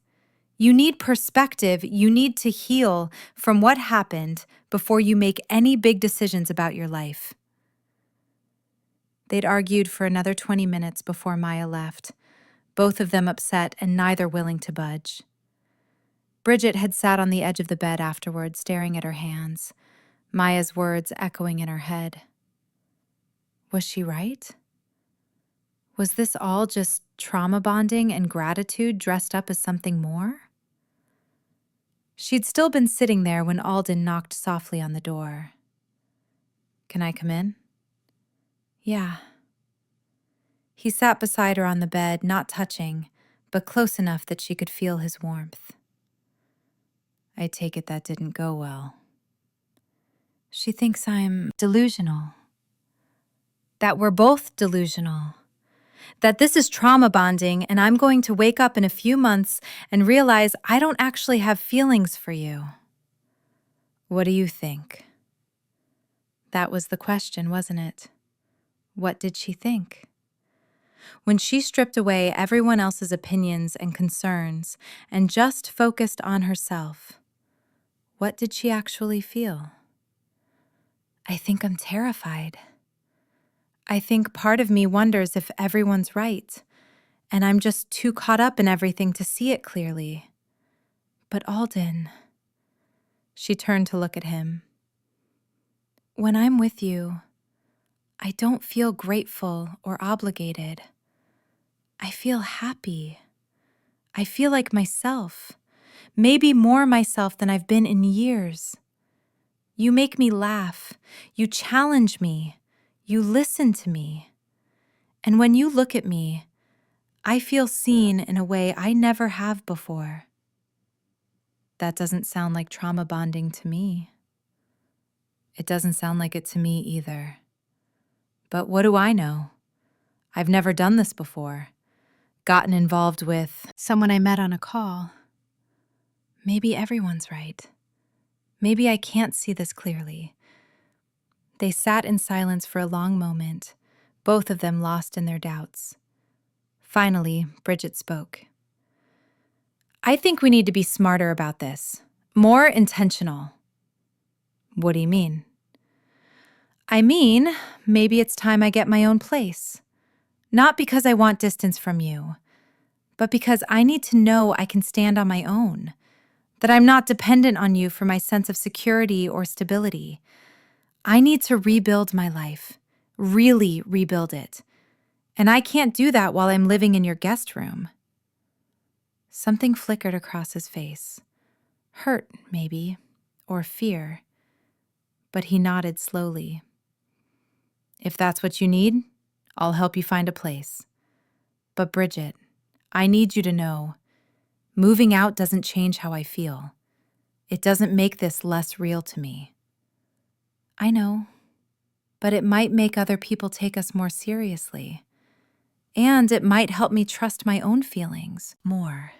You need perspective. You need to heal from what happened before you make any big decisions about your life." They'd argued for another 20 minutes before Maya left, both of them upset and neither willing to budge. Bridget had sat on the edge of the bed afterward, staring at her hands, Maya's words echoing in her head. Was she right? Was this all just trauma bonding and gratitude dressed up as something more? She'd still been sitting there when Alden knocked softly on the door. "Can I come in?" "Yeah." He sat beside her on the bed, not touching, but close enough that she could feel his warmth. "I take it that didn't go well." "She thinks I'm delusional. That we're both delusional. That this is trauma bonding and I'm going to wake up in a few months and realize I don't actually have feelings for you." "What do you think?" That was the question, wasn't it? What did she think? When she stripped away everyone else's opinions and concerns and just focused on herself, what did she actually feel? "I think I'm terrified. I think part of me wonders if everyone's right, and I'm just too caught up in everything to see it clearly. But Alden..." She turned to look at him. When I'm with you, I don't feel grateful or obligated. I feel happy. I feel like myself, maybe more myself than I've been in years. You make me laugh. You challenge me. You listen to me. And when you look at me, I feel seen in a way I never have before. That doesn't sound like trauma bonding to me. It doesn't sound like it to me either. But what do I know? I've never done this before. Gotten involved with someone I met on a call. Maybe everyone's right. Maybe I can't see this clearly. They sat in silence for a long moment, both of them lost in their doubts. Finally, Bridget spoke. I think we need to be smarter about this. More intentional. What do you mean? I mean, maybe it's time I get my own place. Not because I want distance from you, but because I need to know I can stand on my own, that I'm not dependent on you for my sense of security or stability. I need to rebuild my life, really rebuild it. And I can't do that while I'm living in your guest room. Something flickered across his face. Hurt, maybe, or fear. But he nodded slowly. If that's what you need, I'll help you find a place. But Bridget, I need you to know, moving out doesn't change how I feel. It doesn't make this less real to me. I know, but it might make other people take us more seriously. And it might help me trust my own feelings more.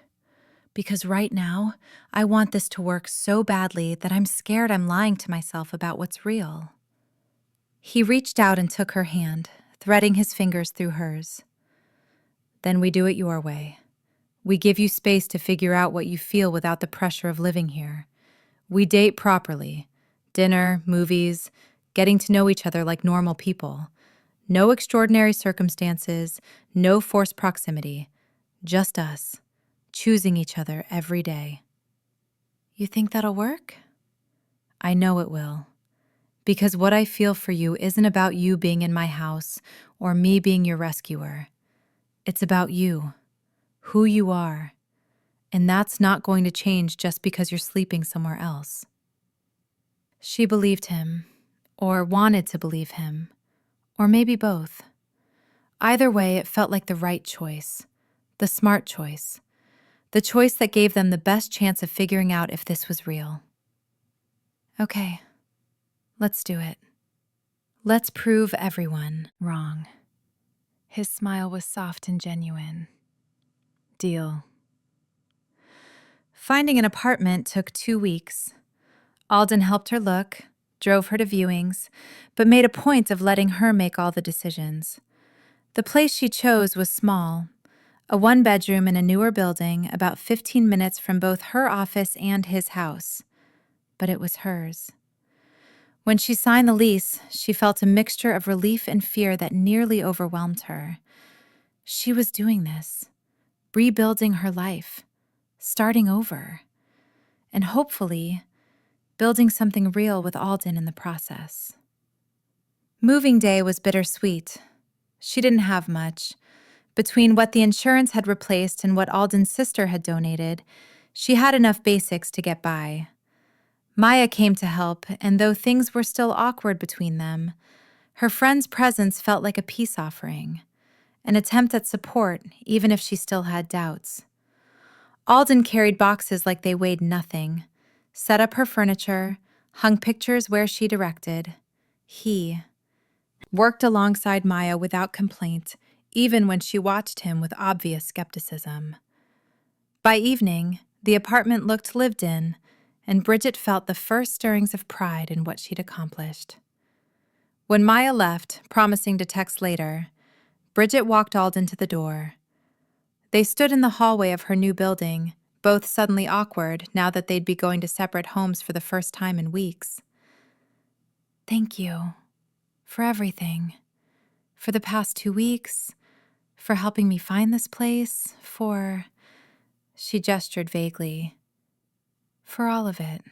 Because right now, I want this to work so badly that I'm scared I'm lying to myself about what's real. He reached out and took her hand, threading his fingers through hers. Then we do it your way. We give you space to figure out what you feel without the pressure of living here. We date properly. Dinner, movies, getting to know each other like normal people. No extraordinary circumstances, no forced proximity. Just us, choosing each other every day. You think that'll work? I know it will. Because what I feel for you isn't about you being in my house or me being your rescuer. It's about you, who you are, and that's not going to change just because you're sleeping somewhere else. She believed him, or wanted to believe him, or maybe both. Either way, it felt like the right choice, the smart choice, the choice that gave them the best chance of figuring out if this was real. Okay, let's do it. Let's prove everyone wrong. His smile was soft and genuine. Deal. Finding an apartment took 2 weeks. Alden helped her look, drove her to viewings, but made a point of letting her make all the decisions. The place she chose was small, a 1-bedroom in a newer building about 15 minutes from both her office and his house. But it was hers. When she signed the lease, she felt a mixture of relief and fear that nearly overwhelmed her. She was doing this, rebuilding her life, starting over, and hopefully building something real with Alden in the process. Moving day was bittersweet. She didn't have much. Between what the insurance had replaced and what Alden's sister had donated, she had enough basics to get by. Maya came to help, and though things were still awkward between them, her friend's presence felt like a peace offering, an attempt at support, even if she still had doubts. Alden carried boxes like they weighed nothing, set up her furniture, hung pictures where she directed. He worked alongside Maya without complaint, even when she watched him with obvious skepticism. By evening, the apartment looked lived in, and Bridget felt the first stirrings of pride in what she'd accomplished. When Maya left, promising to text later, Bridget walked Alden to the door. They stood in the hallway of her new building, both suddenly awkward now that they'd be going to separate homes for the first time in weeks. Thank you for everything. For the past 2 weeks, for helping me find this place, for... She gestured vaguely. For all of it.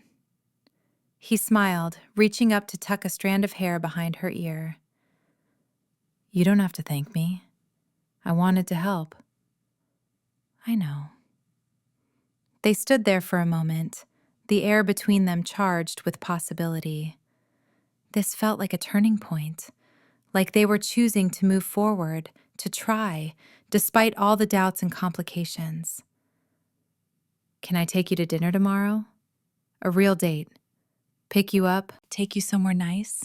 He smiled, reaching up to tuck a strand of hair behind her ear. You don't have to thank me. I wanted to help. I know. They stood there for a moment, the air between them charged with possibility. This felt like a turning point, like they were choosing to move forward, to try, despite all the doubts and complications. Can I take you to dinner tomorrow? A real date. Pick you up, take you somewhere nice,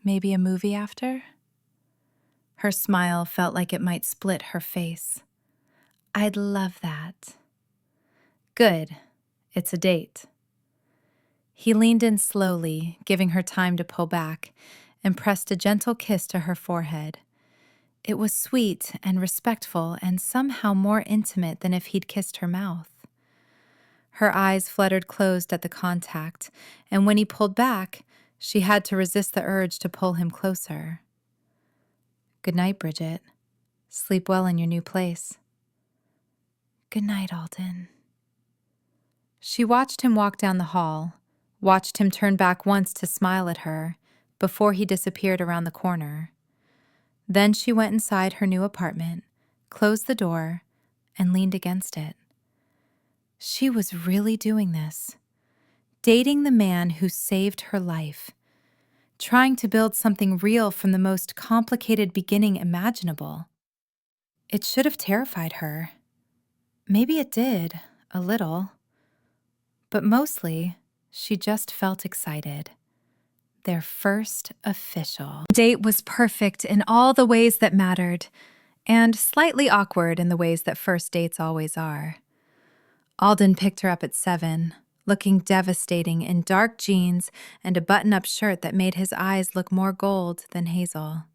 maybe a movie after? Her smile felt like it might split her face. I'd love that. Good. It's a date. He leaned in slowly, giving her time to pull back, and pressed a gentle kiss to her forehead. It was sweet and respectful and somehow more intimate than if he'd kissed her mouth. Her eyes fluttered closed at the contact, and when he pulled back, she had to resist the urge to pull him closer. Good night, Bridget. Sleep well in your new place. Good night, Alden. She watched him walk down the hall, watched him turn back once to smile at her before he disappeared around the corner. Then she went inside her new apartment, closed the door, and leaned against it. She was really doing this, dating the man who saved her life, trying to build something real from the most complicated beginning imaginable. It should have terrified her. Maybe it did, a little. But mostly, she just felt excited. Their first official date was perfect in all the ways that mattered, and slightly awkward in the ways that first dates always are. Alden picked her up at 7, looking devastating in dark jeans and a button-up shirt that made his eyes look more gold than hazel.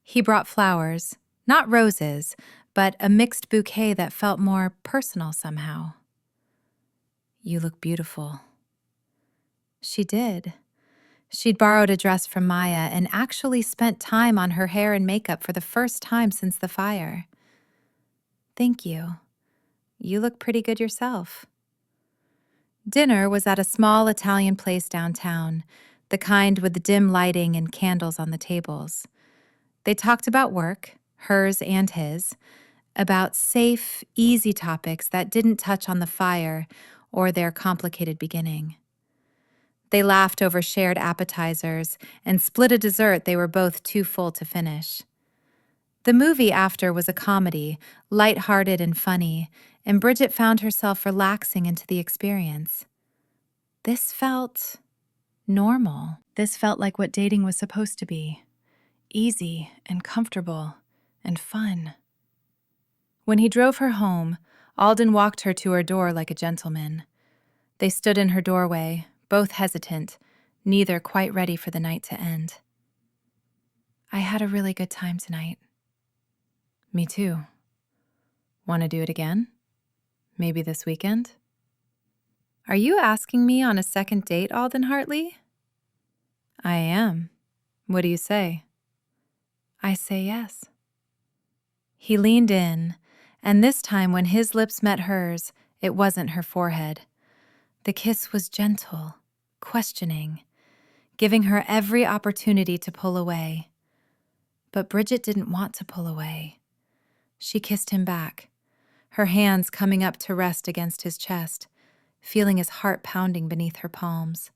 He brought flowers, not roses, but a mixed bouquet that felt more personal somehow. You look beautiful. She did. She'd borrowed a dress from Maya and actually spent time on her hair and makeup for the first time since the fire. Thank you. You look pretty good yourself. Dinner was at a small Italian place downtown, the kind with the dim lighting and candles on the tables. They talked about work, hers and his, about safe, easy topics that didn't touch on the fire or their complicated beginning. They laughed over shared appetizers and split a dessert they were both too full to finish. The movie after was a comedy, light-hearted and funny, and Bridget found herself relaxing into the experience. This felt normal. This felt like what dating was supposed to be. Easy and comfortable and fun. When he drove her home, Alden walked her to her door like a gentleman. They stood in her doorway, both hesitant, neither quite ready for the night to end. I had a really good time tonight. Me too. Want to do it again? Maybe this weekend? Are you asking me on a second date, Alden Hartley? I am. What do you say? I say yes. He leaned in, and this time when his lips met hers, it wasn't her forehead. The kiss was gentle, questioning, giving her every opportunity to pull away. But Bridget didn't want to pull away. She kissed him back, her hands coming up to rest against his chest, feeling his heart pounding beneath her palms.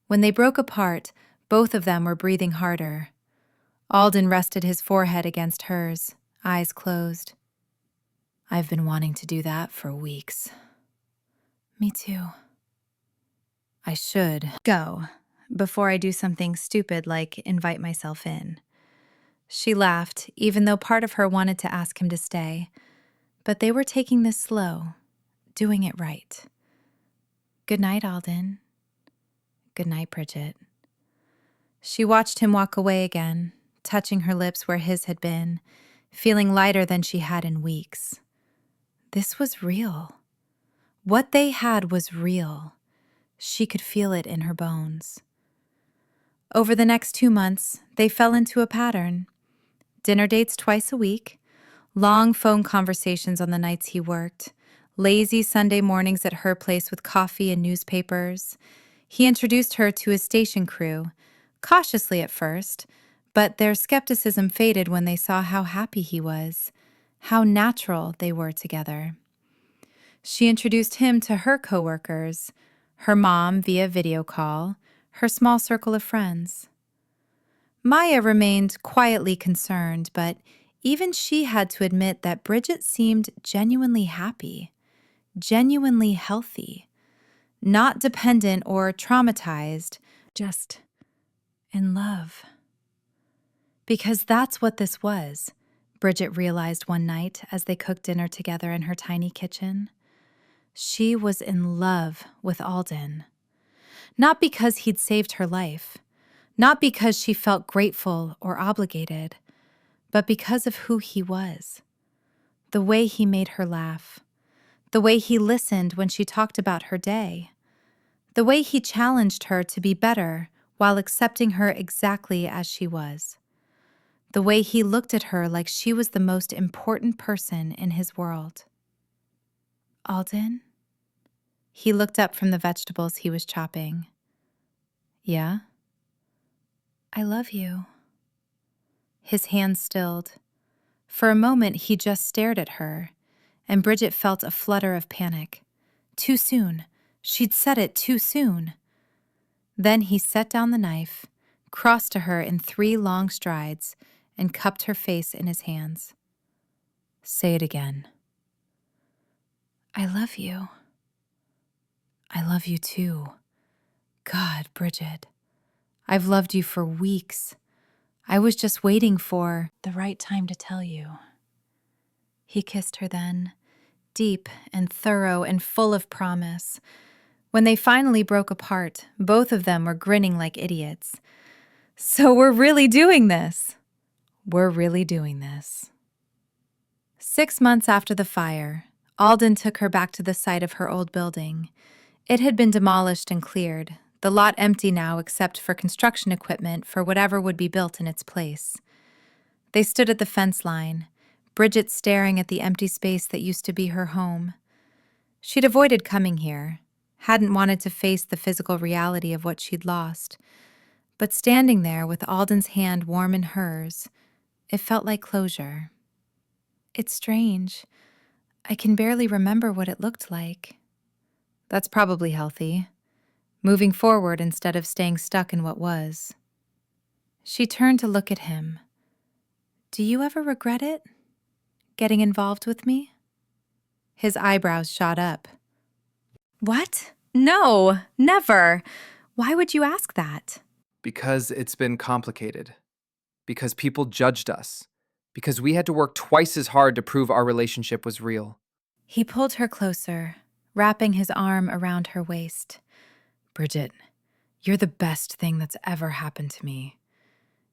When they broke apart, both of them were breathing harder. Alden rested his forehead against hers, eyes closed. I've been wanting to do that for weeks. Me too. I should go before I do something stupid like invite myself in. She laughed, even though part of her wanted to ask him to stay. But they were taking this slow, doing it right. Good night, Alden. Good night, Bridget. She watched him walk away again, touching her lips where his had been, feeling lighter than she had in weeks. This was real. What they had was real. She could feel it in her bones. Over the next 2 months, they fell into a pattern. Dinner dates twice a week, long phone conversations on the nights he worked, lazy Sunday mornings at her place with coffee and newspapers. He introduced her to his station crew, cautiously at first, but their skepticism faded when they saw how happy he was, how natural they were together. She introduced him to her coworkers, her mom via video call, her small circle of friends. Maya remained quietly concerned, but even she had to admit that Bridget seemed genuinely happy, genuinely healthy, not dependent or traumatized, just in love. Because that's what this was, Bridget realized one night as they cooked dinner together in her tiny kitchen. She was in love with Alden. Not because he'd saved her life, not because she felt grateful or obligated, but because of who he was. The way he made her laugh, the way he listened when she talked about her day, the way he challenged her to be better while accepting her exactly as she was, the way he looked at her like she was the most important person in his world. Alden? He looked up from the vegetables he was chopping. Yeah? I love you. His hands stilled. For a moment, he just stared at her, and Bridget felt a flutter of panic. Too soon. She'd said it too soon. Then he set down the knife, crossed to her in 3 long strides, and cupped her face in his hands. Say it again. I love you. I love you too. God, Bridget, I've loved you for weeks. I was just waiting for the right time to tell you. He kissed her then, deep and thorough and full of promise. When they finally broke apart, both of them were grinning like idiots. So we're really doing this. We're really doing this. 6 months after the fire, Alden took her back to the site of her old building. It had been demolished and cleared, the lot empty now except for construction equipment for whatever would be built in its place. They stood at the fence line, Bridget staring at the empty space that used to be her home. She'd avoided coming here, hadn't wanted to face the physical reality of what she'd lost. But standing there with Alden's hand warm in hers, it felt like closure. It's strange. I can barely remember what it looked like. That's probably healthy. Moving forward instead of staying stuck in what was. She turned to look at him. Do you ever regret it? Getting involved with me? His eyebrows shot up. What? No, never. Why would you ask that? Because it's been complicated. Because people judged us. Because we had to work twice as hard to prove our relationship was real. He pulled her closer, wrapping his arm around her waist. Bridget, you're the best thing that's ever happened to me.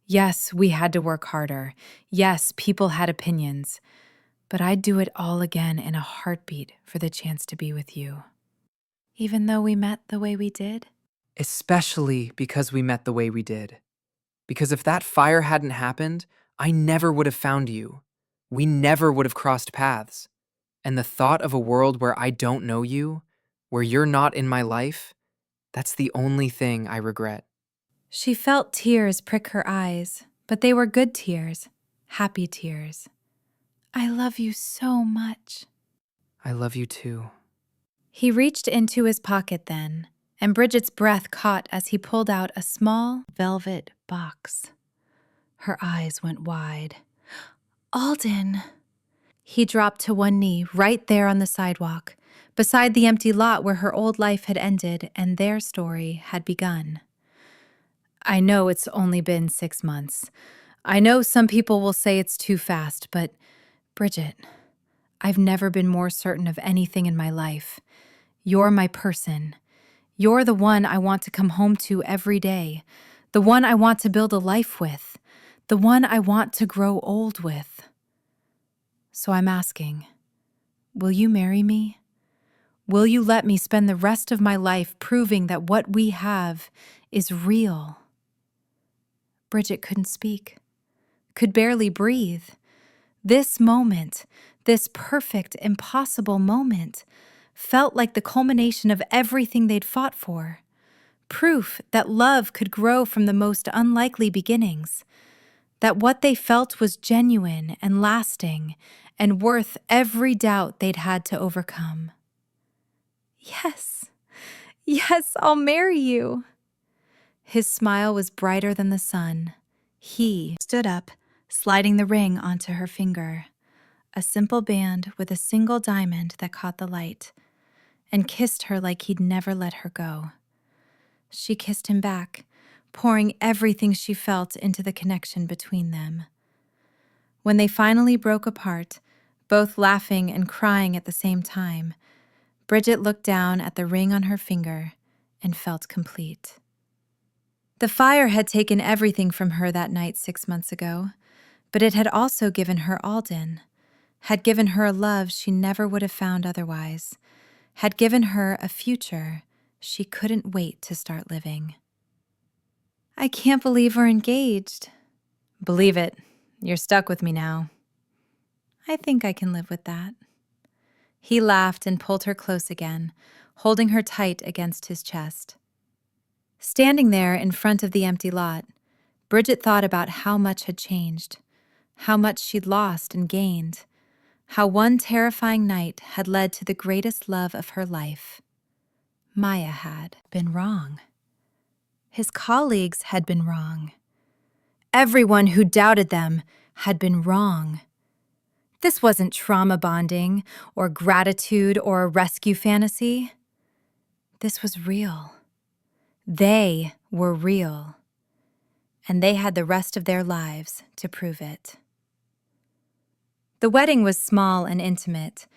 Yes, we had to work harder. Yes, people had opinions. But I'd do it all again in a heartbeat for the chance to be with you. Even though we met the way we did? Especially because we met the way we did. Because if that fire hadn't happened, I never would have found you. We never would have crossed paths. And the thought of a world where I don't know you, where you're not in my life, that's the only thing I regret. She felt tears prick her eyes, but they were good tears, happy tears. I love you so much. I love you too. He reached into his pocket then, and Bridget's breath caught as he pulled out a small velvet box. Her eyes went wide. Alden! He dropped to one knee right there on the sidewalk, beside the empty lot where her old life had ended and their story had begun. I know it's only been 6 months. I know some people will say it's too fast, but Bridget, I've never been more certain of anything in my life. You're my person. You're the one I want to come home to every day, the one I want to build a life with, the one I want to grow old with. So I'm asking, will you marry me? Will you let me spend the rest of my life proving that what we have is real? Bridget couldn't speak, could barely breathe. This moment, this perfect, impossible moment, felt like the culmination of everything they'd fought for. Proof that love could grow from the most unlikely beginnings, that what they felt was genuine and lasting and worth every doubt they'd had to overcome. Yes, yes, I'll marry you. His smile was brighter than the sun. He stood up, sliding the ring onto her finger, a simple band with a single diamond that caught the light, and kissed her like he'd never let her go. She kissed him back, pouring everything she felt into the connection between them. When they finally broke apart, both laughing and crying at the same time, Bridget looked down at the ring on her finger and felt complete. The fire had taken everything from her that night 6 months ago, but it had also given her Alden, had given her a love she never would have found otherwise, had given her a future she couldn't wait to start living. I can't believe we're engaged. Believe it. You're stuck with me now. I think I can live with that. He laughed and pulled her close again, holding her tight against his chest. Standing there in front of the empty lot, Bridget thought about how much had changed, how much she'd lost and gained, how one terrifying night had led to the greatest love of her life. Maya had been wrong. His colleagues had been wrong. Everyone who doubted them had been wrong. This wasn't trauma bonding or gratitude or a rescue fantasy. This was real. They were real. And they had the rest of their lives to prove it. The wedding was small and intimate,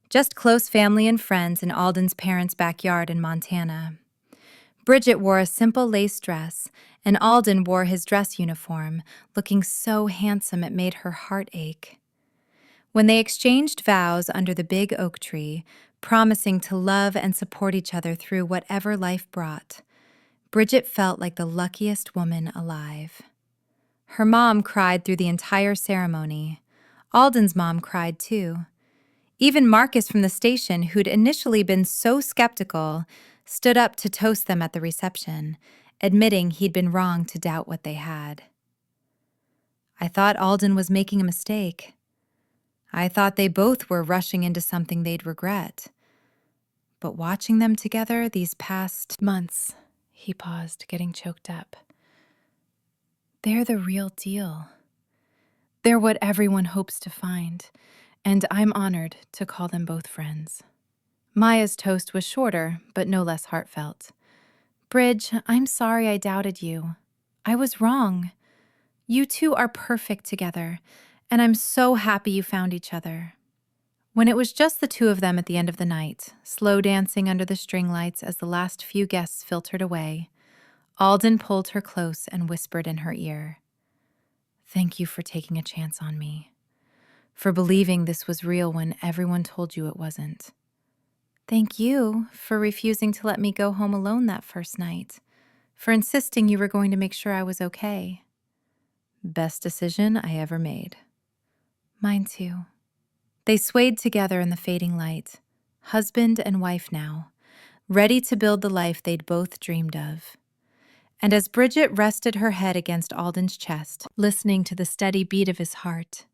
just close family and friends in Alden's parents' backyard in Montana. Bridget wore a simple lace dress, and Alden wore his dress uniform, looking so handsome it made her heart ache. When they exchanged vows under the big oak tree, promising to love and support each other through whatever life brought, Bridget felt like the luckiest woman alive. Her mom cried through the entire ceremony. Alden's mom cried too. Even Marcus from the station, who'd initially been so skeptical, stood up to toast them at the reception, admitting he'd been wrong to doubt what they had. I thought Alden was making a mistake. I thought they both were rushing into something they'd regret. But watching them together these past months, he paused, getting choked up. They're the real deal. They're what everyone hopes to find, and I'm honored to call them both friends. Maya's toast was shorter, but no less heartfelt. Bridge, I'm sorry I doubted you. I was wrong. You two are perfect together, and I'm so happy you found each other. When it was just the two of them at the end of the night, slow dancing under the string lights as the last few guests filtered away, Alden pulled her close and whispered in her ear, "Thank you for taking a chance on me, for believing this was real when everyone told you it wasn't. Thank you for refusing to let me go home alone that first night, for insisting you were going to make sure I was okay. Best decision I ever made." Mine too. They swayed together in the fading light, husband and wife now, ready to build the life they'd both dreamed of. And as Bridget rested her head against Alden's chest, listening to the steady beat of his heart,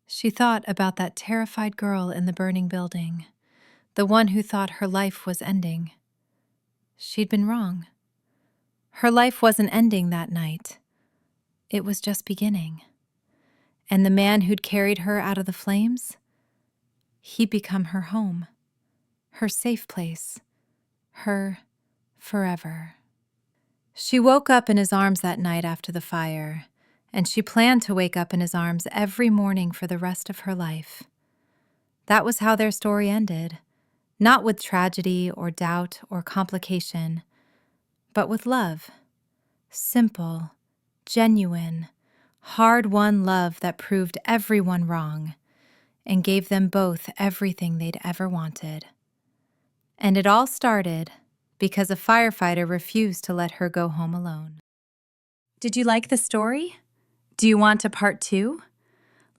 she thought about that terrified girl in the burning building, the one who thought her life was ending. She'd been wrong. Her life wasn't ending that night. It was just beginning. And the man who'd carried her out of the flames, he'd become her home, her safe place, her forever. She woke up in his arms that night after the fire, and she planned to wake up in his arms every morning for the rest of her life. That was how their story ended, not with tragedy or doubt or complication, but with love. Simple, genuine, hard-won love that proved everyone wrong and gave them both everything they'd ever wanted. And it all started because a firefighter refused to let her go home alone. Did you like the story? Do you want a part 2?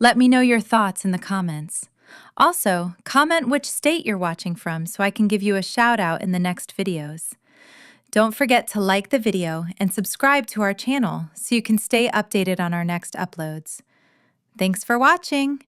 Let me know your thoughts in the comments. Also, comment which state you're watching from so I can give you a shout out in the next videos. Don't forget to like the video and subscribe to our channel so you can stay updated on our next uploads. Thanks for watching!